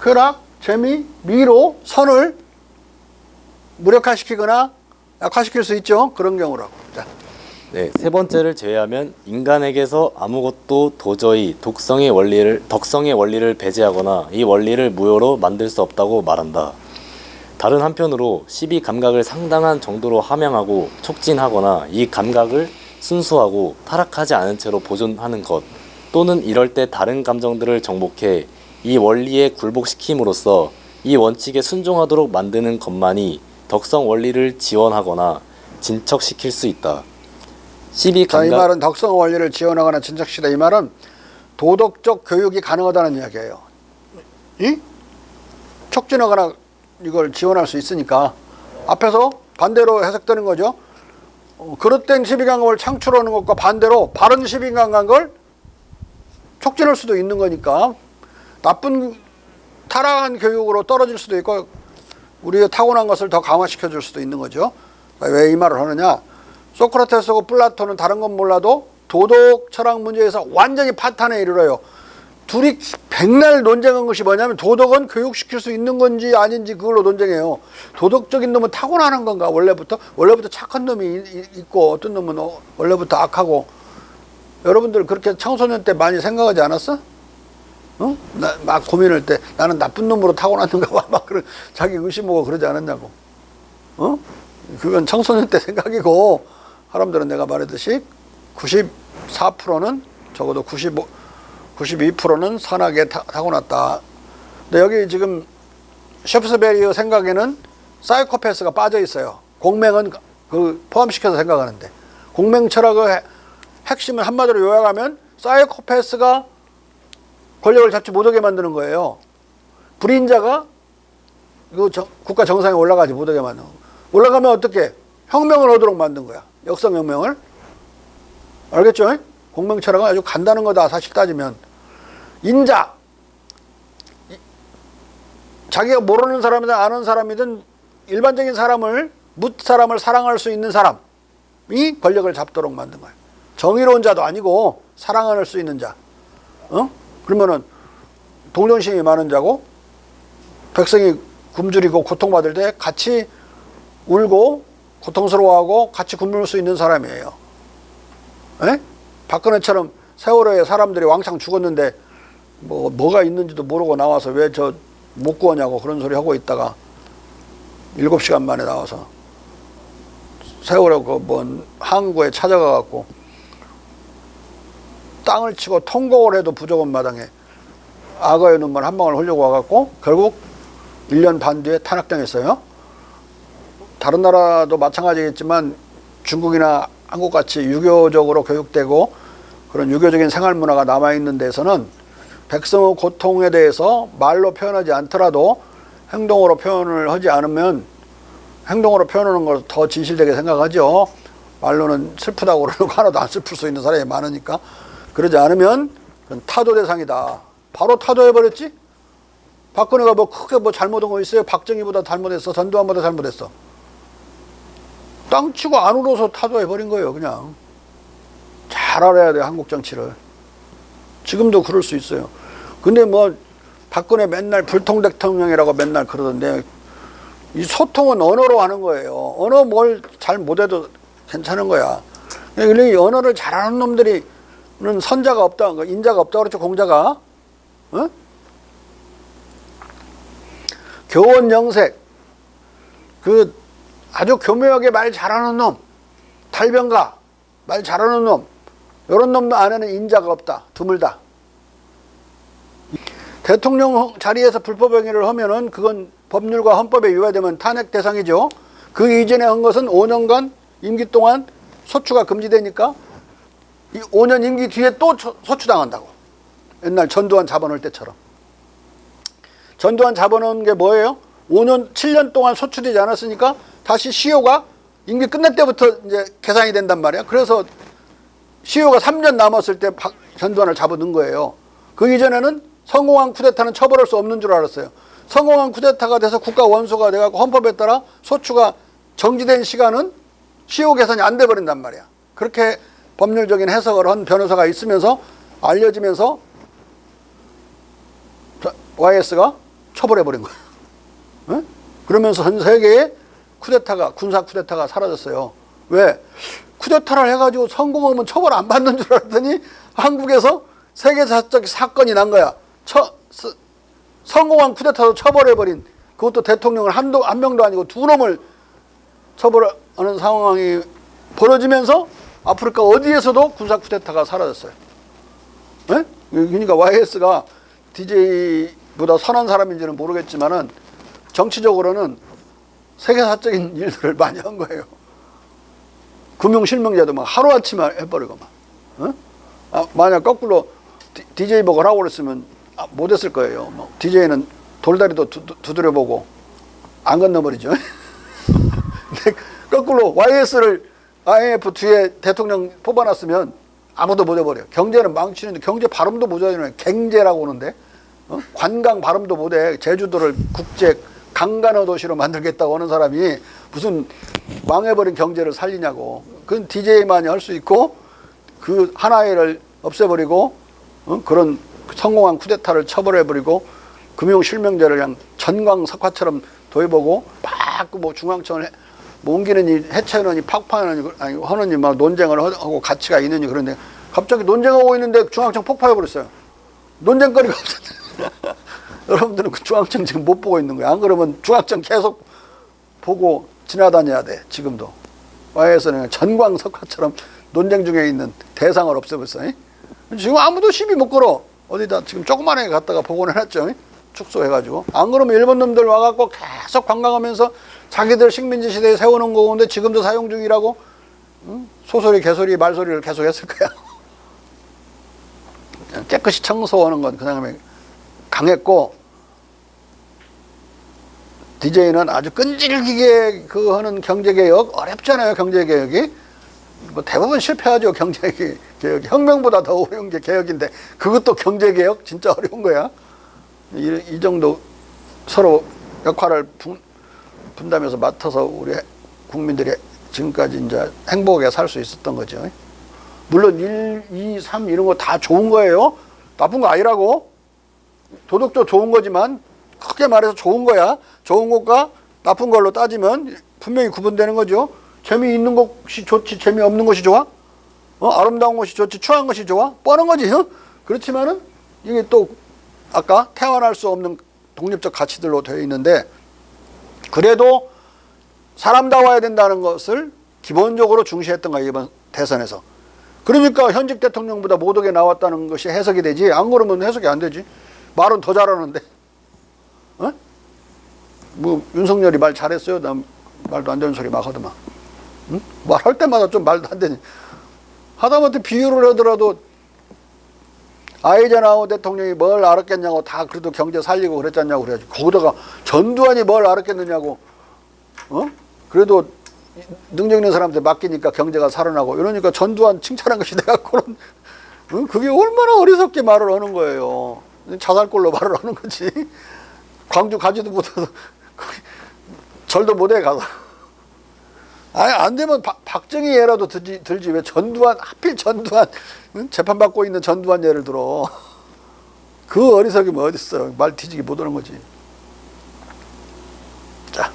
쾌락, 재미, 미로, 선을 무력화시키거나 약화시킬 수 있죠. 그런 경우라고. 자. 네, 세 번째를 제외하면 인간에게서 아무것도 도저히 덕성의 원리를 배제하거나 이 원리를 무효로 만들 수 없다고 말한다. 다른 한편으로 시비 감각을 상당한 정도로 함양하고 촉진하거나 이 감각을 순수하고 타락하지 않은 채로 보존하는 것, 또는 이럴 때 다른 감정들을 정복해 이 원리에 굴복시킴으로써 이 원칙에 순종하도록 만드는 것만이 덕성 원리를 지원하거나 진척시킬 수 있다. 시비 자, 감각. 이 말은 덕성 원리를 지원하거나 진척시키다. 이 말은 도덕적 교육이 가능하다는 이야기예요. 이? 촉진하거나 이걸 지원할 수 있으니까 앞에서 반대로 해석되는 거죠. 그릇된 시비 감각을 창출하는 것과 반대로 바른 시비 감각을 촉진할 수도 있는 거니까 나쁜 타락한 교육으로 떨어질 수도 있고 우리가 타고난 것을 더 강화시켜 줄 수도 있는 거죠. 왜 이 말을 하느냐? 소크라테스하고 플라톤은 다른 건 몰라도 도덕 철학 문제에서 완전히 파탄에 이르러요. 둘이 백날 논쟁한 것이 뭐냐면 도덕은 교육시킬 수 있는 건지 아닌지 그걸로 논쟁해요. 도덕적인 놈은 타고나는 건가? 원래부터 착한 놈이 있고 어떤 놈은 원래부터 악하고. 여러분들 그렇게 청소년 때 많이 생각하지 않았어? 막 고민할 때 나는 나쁜 놈으로 타고났는가 봐. 막 그런 자기 의심하고 그러지 않았냐고. 그건 청소년 때 생각이고 사람들은 내가 말했듯이 94%는 적어도 92%는 선하게 타고났다. 근데 여기 지금 셰프스베리의 생각에는 사이코패스가 빠져 있어요. 공맹은 그 포함시켜서 생각하는데 공맹 철학의 핵심을 한마디로 요약하면 사이코패스가 권력을 잡지 못하게 만드는 거예요. 불인자가 국가 정상에 올라가지 못하게 만드는 거예요. 올라가면 어떻게? 혁명을 하도록 만든 거야. 역성혁명을. 알겠죠? 공명 철학은 아주 간단한 거다. 사실 따지면. 인자. 자기가 모르는 사람이든 아는 사람이든 일반적인 사람을 사람을 사랑할 수 있는 사람이 권력을 잡도록 만든 거야. 정의로운 자도 아니고 사랑할 수 있는 자. 그러면은 동정심이 많은 자고 백성이 굶주리고 고통받을 때 같이 울고 고통스러워하고 같이 굶을 수 있는 사람이에요. 에? 박근혜처럼 세월호에 사람들이 왕창 죽었는데 뭐가 있는지도 모르고 나와서 왜 저 못 구하냐고 그런 소리 하고 있다가 7시간 만에 나와서 세월호 항구에 찾아가 갖고 땅을 치고 통곡을 해도 부족한 마당에 악어의 눈물 한 방울 흘려고 와갖고 결국 1년 반 뒤에 탄핵당했어요. 다른 나라도 마찬가지겠지만 중국이나 한국같이 유교적으로 교육되고 그런 유교적인 생활 문화가 남아있는 데서는 백성의 고통에 대해서 말로 표현하지 않더라도 행동으로 표현을 하지 않으면 행동으로 표현하는 걸 더 진실되게 생각하죠. 말로는 슬프다고 그러고 하나도 안 슬플 수 있는 사람이 많으니까. 그러지 않으면 그건 타도 대상이다. 바로 타도해버렸지? 박근혜가 크게 잘못한 거 있어요? 박정희보다 잘못했어? 전두환보다 잘못했어? 땅치고 안 울어서 타도해버린 거예요. 그냥 잘 알아야 돼, 한국 정치를. 지금도 그럴 수 있어요. 근데 뭐 박근혜 맨날 불통 대통령이라고 맨날 그러던데, 이 소통은 언어로 하는 거예요. 언어 뭘 잘 못해도 괜찮은 거야. 근데 이 언어를 잘하는 놈들이 는 선자가 없다, 인자가 없다 그렇죠, 공자가. 어? 교원 영색, 그 아주 교묘하게 말 잘하는 놈, 탈변가 말 잘하는 놈, 이런 놈도 안에는 인자가 없다, 드물다. 대통령 자리에서 불법 행위를 하면은 그건 법률과 헌법에 위반되면 탄핵 대상이죠. 그 이전에 한 것은 5년간 임기 동안 소추가 금지되니까 이 5년 임기 뒤에 또 소추당한다고. 옛날 전두환 잡아놓을 때처럼. 전두환 잡아놓은 게 뭐예요? 5년, 7년 동안 소추되지 않았으니까 다시 시효가 임기 끝날 때부터 이제 계산이 된단 말이야. 그래서 시효가 3년 남았을 때 전두환을 잡아놓은 거예요. 그 이전에는 성공한 쿠데타는 처벌할 수 없는 줄 알았어요. 성공한 쿠데타가 돼서 국가 원수가 돼갖고 헌법에 따라 소추가 정지된 시간은 시효 계산이 안 돼버린단 말이야. 그렇게 법률적인 해석을 한 변호사가 있으면서 알려지면서 YS가 처벌해버린 거예요. 네? 그러면서 전 세계에 쿠데타가, 군사 쿠데타가 사라졌어요. 왜? 쿠데타를 해가지고 성공하면 처벌 안 받는 줄 알았더니 한국에서 세계사적 사건이 난 거야. 성공한 쿠데타도 처벌해버린, 그것도 대통령을 한 명도 아니고 두 놈을 처벌하는 상황이 벌어지면서 아프리카 어디에서도 군사 쿠데타가 사라졌어요. 네? 그러니까 YS가 DJ보다 선한 사람인지는 모르겠지만은 정치적으로는 세계사적인 일들을 많이 한 거예요. 금융실명제도 막 하루아침에 해버리고 막. 어? 만약 거꾸로 DJ복을 하고 그랬으면 못했을 거예요. 뭐 DJ는 돌다리도 두드려보고 안 건너버리죠. 근데 거꾸로 YS를 IMF 뒤에 대통령 뽑아놨으면 아무도 못 해버려요. 경제는 망치는데 경제 발음도 못하잖아요. 갱제라고 하는데 관광 발음도 못해. 제주도를 국제 강간어 도시로 만들겠다고 하는 사람이 무슨 망해버린 경제를 살리냐고. 그건 DJ만이 할 수 있고 그 하나를 없애버리고 그런 성공한 쿠데타를 처벌해버리고 금융실명제를 그냥 전광석화처럼 도입하고 막 뭐 중앙청을 뭐 옮기는 이 해체하느니 팍파하느니 아니 하느니 막 논쟁을 하고 가치가 있느니 그런데 갑자기 논쟁하고 있는데 중앙청 폭파해버렸어요. 논쟁거리가 없었는데 여러분들은 그 중앙청 지금 못 보고 있는 거야. 안 그러면 중앙청 계속 보고 지나다녀야 돼. 지금도 YS는 전광석화처럼 논쟁 중에 있는 대상을 없애버렸어요. 지금 아무도 시비 못 걸어. 어디다 지금 조그만하게 갔다가 복원해놨죠. 축소해가지고. 안 그러면 일본 놈들 와갖고 계속 관광하면서 자기들 식민지 시대에 세워놓은 거는데 지금도 사용 중이라고 소소리 개소리 말소리를 계속 했을 거야. 깨끗이 청소하는 건 그 다음에 강했고 DJ는 아주 끈질기게 그 하는 경제개혁 어렵잖아요. 경제개혁이 뭐 대부분 실패하죠. 경제개혁이 혁명보다 더 어려운 게 개혁인데 그것도 경제개혁 진짜 어려운 거야. 이 정도 서로 역할을 분담해서 맡아서 우리 국민들이 지금까지 이제 행복하게 살 수 있었던 거죠. 물론 1, 2, 3 이런 거 다 좋은 거예요. 나쁜 거 아니라고. 도덕도 좋은 거지만 크게 말해서 좋은 거야. 좋은 것과 나쁜 걸로 따지면 분명히 구분되는 거죠. 재미있는 것이 좋지 재미없는 것이 좋아? 아름다운 것이 좋지 추한 것이 좋아? 뻔한 거지. 그렇지만은 이게 또 아까 태어날 수 없는 독립적 가치들로 되어 있는데 그래도 사람다워야 된다는 것을 기본적으로 중시했던 거예요. 이번 대선에서. 그러니까 현직 대통령보다 못하게 나왔다는 것이 해석이 되지. 안 그러면 해석이 안 되지. 말은 더 잘하는데. 뭐 윤석열이 말 잘했어요. 난 말도 안 되는 소리 막 하더만. 말할 때마다 좀 말도 안 되니. 하다못해 비유를 하더라도 아이젠하워 대통령이 뭘 알았겠냐고 다 그래도 경제 살리고 그랬잖냐고 그래야지. 거기다가 전두환이 뭘 알았겠느냐고. 그래도 능력 있는 사람한테 맡기니까 경제가 살아나고 이러니까 전두환 칭찬한 것이 돼갖고는 그게 얼마나 어리석게 말을 하는 거예요. 자살골로 말을 하는 거지. 광주 가지도 못해서 절도 못해 가서. 아니 안 되면 박정희 예라도 들지 왜 전두환 하필 전두환 응? 재판받고 있는 전두환 예를 들어. 그 어리석이면 어딨어. 말 뒤지기 못 오는 거지. 자.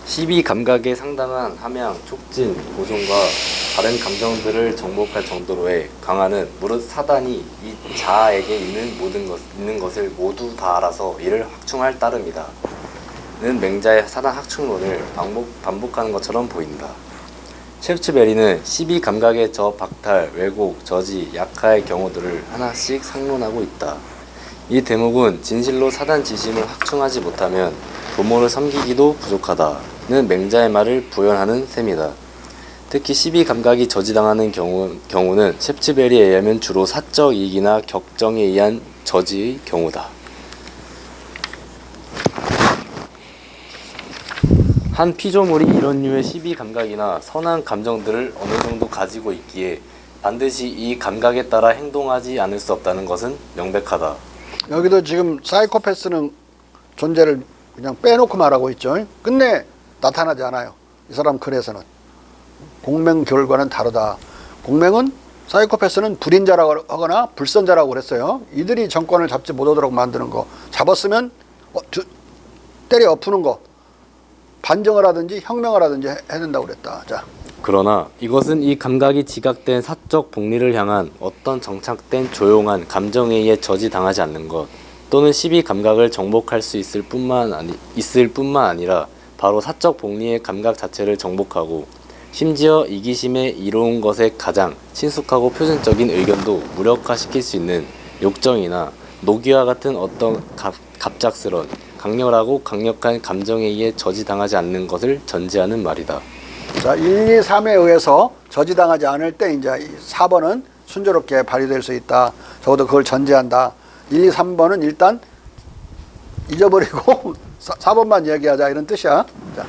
12감각에 상당한 함양, 촉진, 고정과 다른 감정들을 정복할 정도로의 강화는 무릇 사단이 이 자아에게 있는 것을 모두 다 알아서 이를 확충할 따름이다. 는 맹자의 사단 확충론을 반복하는 것처럼 보인다. 셰프츠베리는 12감각의 저 박탈, 왜곡, 저지, 약화의 경우들을 하나씩 상론하고 있다. 이 대목은 진실로 사단 지심을 확충하지 못하면 부모를 섬기기도 부족하다는 맹자의 말을 부연하는 셈이다. 특히 12감각이 저지당하는 경우는 셰프츠베리에 의하면 주로 사적 이익이나 격정에 의한 저지의 경우다. 한 피조물이 이런 류의 12감각이나 선한 감정들을 어느 정도 가지고 있기에 반드시 이 감각에 따라 행동하지 않을 수 없다는 것은 명백하다. 여기도 지금 사이코패스는 존재를 그냥 빼놓고 말하고 있죠. 끝내 나타나지 않아요. 이 사람 글에서는. 공명 결과는 다르다. 공명은 사이코패스는 불인자라고 하거나 불선자라고 그랬어요. 이들이 정권을 잡지 못하도록 만드는 거. 잡았으면 때려 엎는 거. 반정을 하든지 혁명을 하든지 해야 된다고 그랬다. 자. 그러나 이것은 이 감각이 지각된 사적 복리를 향한 어떤 정착된 조용한 감정에 의해 저지당하지 않는 것 또는 12감각을 정복할 수 있을 뿐만 아니라 바로 사적 복리의 감각 자체를 정복하고 심지어 이기심에 이로운 것에 가장 친숙하고 표준적인 의견도 무력화시킬 수 있는 욕정이나 노기와 같은 어떤 갑작스런 강렬하고 강력한 감정에 의해 저지당하지 않는 것을 전제하는 말이다. 자, 1, 2, 3에 의해서 저지당하지 않을 때 이제 4번은 순조롭게 발휘될 수 있다. 적어도 그걸 전제한다. 1, 2, 3번은 일단 잊어버리고 4번만 얘기하자 이런 뜻이야. 자.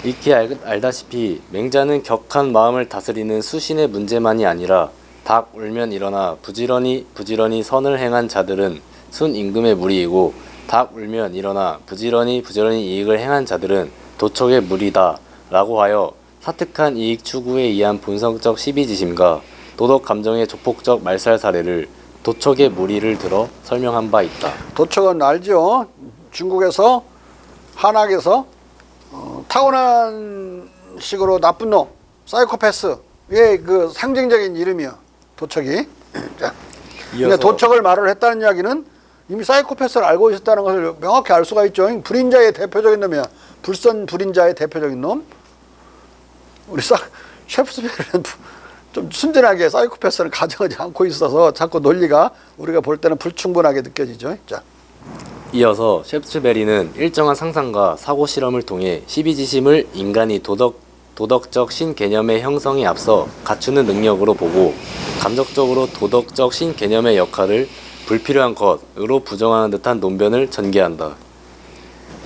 익히 알다시피 맹자는 격한 마음을 다스리는 수신의 문제만이 아니라 닭 울면 일어나 부지런히 선을 행한 자들은 순 임금의 무리이고 닭 울면 일어나 부지런히 이익을 행한 자들은 도척의 무리다 라고 하여 사특한 이익 추구에 의한 본성적 시비지심과 도덕 감정의 조폭적 말살 사례를 도척의 무리를 들어 설명한 바 있다. 도척은 알죠? 중국에서 한학에서 타고난 식으로 나쁜 놈, 사이코패스의 그 상징적인 이름이야. 도척이. 자. 근데 도척을 말을 했다는 이야기는 이미 사이코패스를 알고 있었다는 것을 명확히 알 수가 있죠. 불인자의 대표적인 놈이야. 불선 불인자의 대표적인 놈. 우리 셰프스베리는 좀 순진하게 사이코패스를 가정하지 않고 있어서 자꾸 논리가 우리가 볼 때는 불충분하게 느껴지죠. 자. 이어서 셰프츠베리는 일정한 상상과 사고 실험을 통해 시비지심을 인간이 도덕적 신개념의 형성에 앞서 갖추는 능력으로 보고 감적적으로 도덕적 신개념의 역할을 불필요한 것으로 부정하는 듯한 논변을 전개한다.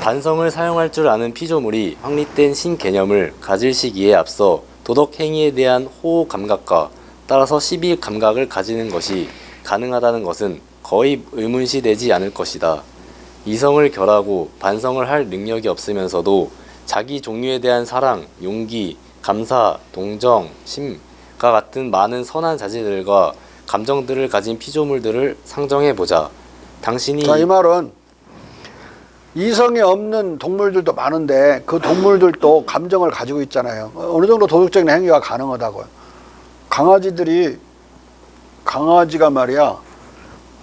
반성을 사용할 줄 아는 피조물이 확립된 신개념을 가질 시기에 앞서 도덕 행위에 대한 호호 감각과 따라서 12감각을 가지는 것이 가능하다는 것은 거의 의문시되지 않을 것이다. 이성을 결하고 반성을 할 능력이 없으면서도 자기 종류에 대한 사랑, 용기, 감사, 동정, 심과 같은 많은 선한 자질들과 감정들을 가진 피조물들을 상정해보자. 당신이 자, 이 말은 이성이 없는 동물들도 많은데 그 동물들도 감정을 가지고 있잖아요. 어느 정도 도덕적인 행위가 가능하다고요. 강아지가 말이야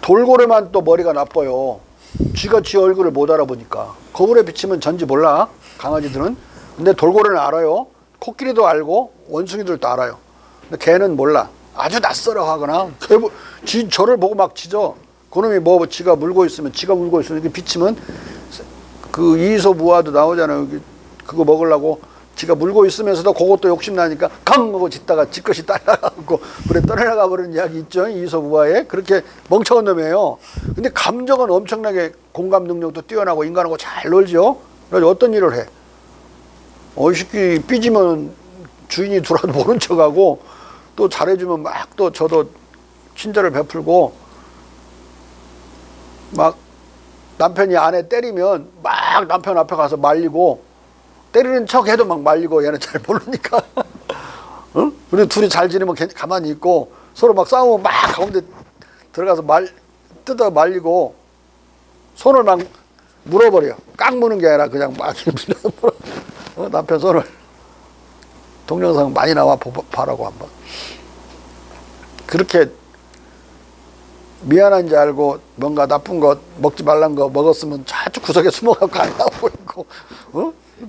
돌고래만 또 머리가 나빠요. 쥐가 쥐 얼굴을 못 알아보니까. 거울에 비치면 전지 몰라 강아지들은. 근데 돌고래는 알아요. 코끼리도 알고 원숭이들도 알아요. 근데 개는 몰라. 아주 낯설어 하거나 저를 보고 막 짖어. 그놈이 지가 물고 있으면 이렇게 비치면 그 이소무화도 나오잖아요. 그거 먹으려고 지가 물고 있으면서도 그것도 욕심나니까 강 하고 짖다가 지 것이 따라가고 물에 떠내려가 버리는 이야기 있죠. 이소무화에. 그렇게 멍청한 놈이에요. 근데 감정은 엄청나게 공감 능력도 뛰어나고 인간하고 잘 놀죠. 그래서 어떤 일을 해. 이 새끼 삐지면 주인이 들어와도 모른 척하고 또 잘해주면 막 또 저도 친절을 베풀고 막 남편이 아내 때리면 막 남편 앞에 가서 말리고 때리는 척 해도 막 말리고 얘는 잘 모르니까. 응? 그리고 둘이 잘 지내면 가만히 있고 서로 막 싸우면 막 가운데 들어가서 뜯어 말리고 손을 막 물어버려. 깍 무는 게 아니라 그냥 막 물어. 남편 손을. 동영상 많이 나와 봐라고 한번. 그렇게 미안한지 알고 뭔가 나쁜 거 먹지 말란 거 먹었으면 저쪽 구석에 숨어갖고 안 나오고 있고,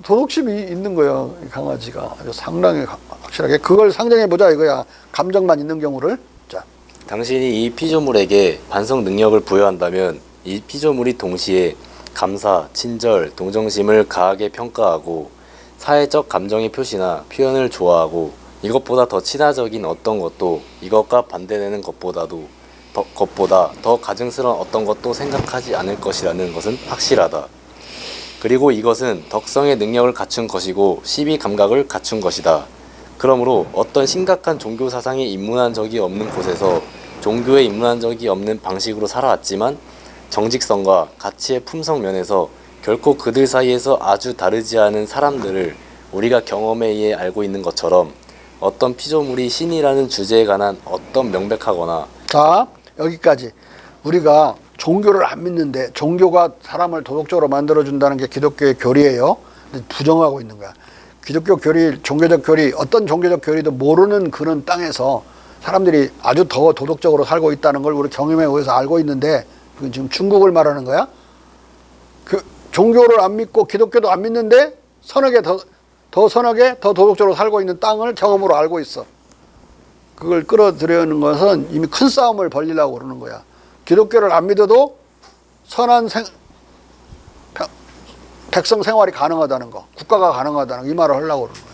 도덕심이 있는 거예요, 이 강아지가. 아주 상당히 확실하게. 그걸 상정해보자 이거야. 감정만 있는 경우를. 자. 당신이 이 피조물에게 반성 능력을 부여한다면 이 피조물이 동시에 감사, 친절, 동정심을 가하게 평가하고 사회적 감정의 표시나 표현을 좋아하고 이것보다 더 친화적인 어떤 것도 이것과 반대되는 것보다 더 가증스러운 어떤 것도 생각하지 않을 것이라는 것은 확실하다. 그리고 이것은 덕성의 능력을 갖춘 것이고 시비 감각을 갖춘 것이다. 그러므로 어떤 심각한 종교 사상에 입문한 적이 없는 곳에서 종교에 입문한 적이 없는 방식으로 살아왔지만 정직성과 가치의 품성 면에서 결코 그들 사이에서 아주 다르지 않은 사람들을 우리가 경험에 의해 알고 있는 것처럼 어떤 피조물이 신이라는 주제에 관한 어떤 명백하거나. 자, 여기까지. 우리가 종교를 안 믿는데 종교가 사람을 도덕적으로 만들어준다는 게 기독교의 교리예요. 근데 부정하고 있는 거야. 기독교 교리, 종교적 교리, 어떤 종교적 교리도 모르는 그런 땅에서 사람들이 아주 더 도덕적으로 살고 있다는 걸 우리 경험에 의해서 알고 있는데, 그건 지금 중국을 말하는 거야. 그 종교를 안 믿고 기독교도 안 믿는데 선하게 더 선하게 더 도덕적으로 살고 있는 땅을 경험으로 알고 있어. 그걸 끌어들여는 것은 이미 큰 싸움을 벌리려고 그러는 거야. 기독교를 안 믿어도 선한 백성 생활이 가능하다는 거, 국가가 가능하다는 거, 이 말을 하려고 그러는 거야.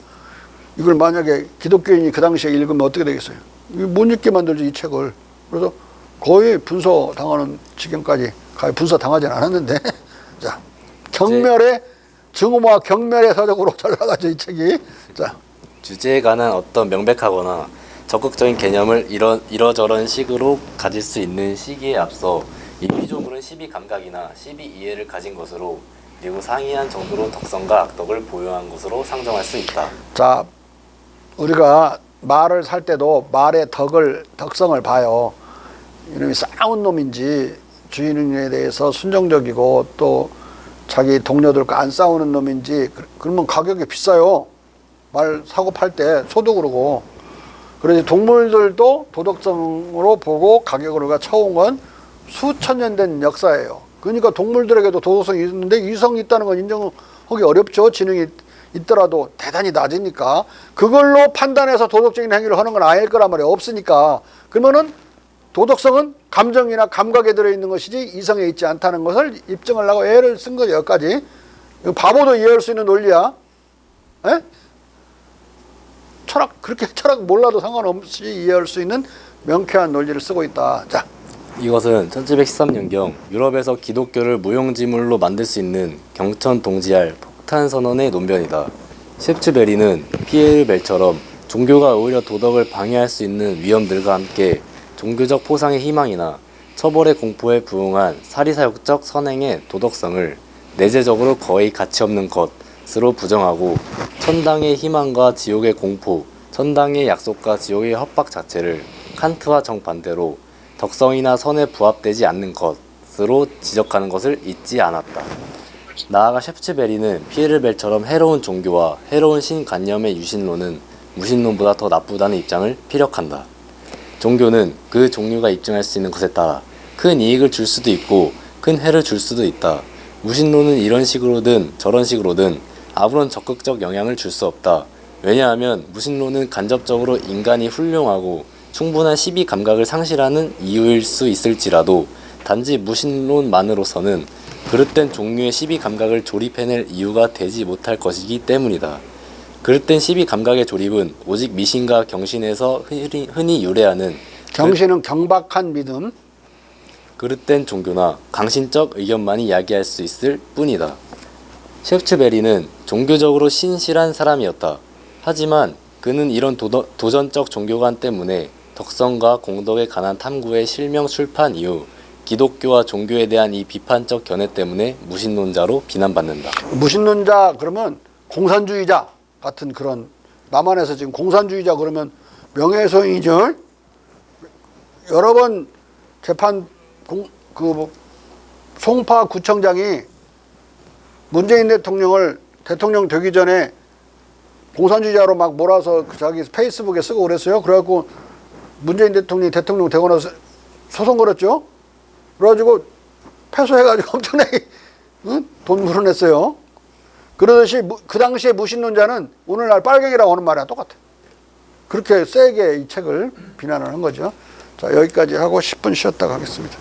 이걸 만약에 기독교인이 그 당시에 읽으면 어떻게 되겠어요? 못 읽게 만들지, 이 책을. 그래서 거의 분소 당하는 지경까지, 분소 당하진 않았는데 자, 경멸의 증오와 경멸의 서적으로 잘 나가죠, 이 책이. 자, 주제에 관한 어떤 명백하거나 적극적인 개념을 이러저런 식으로 가질 수 있는 시기에 앞서 이 피조물은 시비 감각이나 시비 이해를 가진 것으로, 그리고 상이한 정도로 덕성과 악덕을 보유한 것으로 상정할 수 있다. 자, 우리가 말을 살 때도 말의 덕성을 봐요. 이놈이 싸운 놈인지 주인에 대해서 순정적이고 또 자기 동료들과 안 싸우는 놈인지, 그러면 가격이 비싸요. 말 사고 팔 때 소도 그러고. 그래서 동물들도 도덕성으로 보고 가격을 우리가 쳐온 건 수천 년 된 역사예요. 그러니까 동물들에게도 도덕성이 있는데 이성이 있다는 건 인정하기 어렵죠. 지능이 있더라도 대단히 낮으니까. 그걸로 판단해서 도덕적인 행위를 하는 건 아닐 거란 말이에요. 없으니까. 그러면은 도덕성은 감정이나 감각에 들어있는 것이지 이성에 있지 않다는 것을 입증하려고 애를 쓴 거죠. 여기까지. 바보도 이해할 수 있는 논리야. 에? 그렇게 철학 몰라도 상관없이 이해할 수 있는 명쾌한 논리를 쓰고 있다. 자, 이것은 1713년경 유럽에서 기독교를 무용지물로 만들 수 있는 경천 동지할 폭탄 선언의 논변이다. 셰프츠베리는 피에르 벨처럼 종교가 오히려 도덕을 방해할 수 있는 위험들과 함께 종교적 포상의 희망이나 처벌의 공포에 부응한 사리사욕적 선행의 도덕성을 내재적으로 거의 가치 없는 것으로 부정하고, 천당의 희망과 지옥의 공포, 천당의 약속과 지옥의 협박 자체를 칸트와 정반대로 덕성이나 선에 부합되지 않는 것으로 지적하는 것을 잊지 않았다. 나아가 셰프츠베리는 피에르 벨처럼 해로운 종교와 해로운 신관념의 유신론은 무신론보다 더 나쁘다는 입장을 피력한다. 종교는 그 종류가 입증할 수 있는 것에 따라 큰 이익을 줄 수도 있고 큰 해를 줄 수도 있다. 무신론은 이런 식으로든 저런 식으로든 아무런 적극적 영향을 줄 수 없다. 왜냐하면 무신론은 간접적으로 인간이 훌륭하고 충분한 시비 감각을 상실하는 이유일 수 있을지라도 단지 무신론만으로서는 그릇된 종류의 시비 감각을 조립해낼 이유가 되지 못할 것이기 때문이다. 그릇된 시비 감각의 조립은 오직 미신과 경신에서 흔히 유래하는 경신은 경박한 믿음. 그릇된 종교나 강신적 의견만이 야기할 수 있을 뿐이다. 셰프츠베리는 종교적으로 신실한 사람이었다. 하지만 그는 이런 도전적 종교관 때문에 덕성과 공덕에 관한 탐구의 실명 출판 이후 기독교와 종교에 대한 이 비판적 견해 때문에 무신론자로 비난받는다. 무신론자 그러면 공산주의자 같은 그런, 남한에서 지금 공산주의자 그러면 명예훼손이죠. 여러 번 재판 송파 구청장이 문재인 대통령을 대통령 되기 전에 공산주의자로 막 몰아서 자기 페이스북에 쓰고 그랬어요. 그래갖고 문재인 대통령이 대통령 되고 나서 소송 걸었죠. 그래가지고 패소해가지고 엄청나게 돈 물어냈어요. 그러듯이 그 당시에 무신론자는 오늘날 빨갱이라고 하는 말이랑 똑같아. 그렇게 세게 이 책을 비난을 한 거죠. 자, 여기까지 하고 10분 쉬었다 가겠습니다.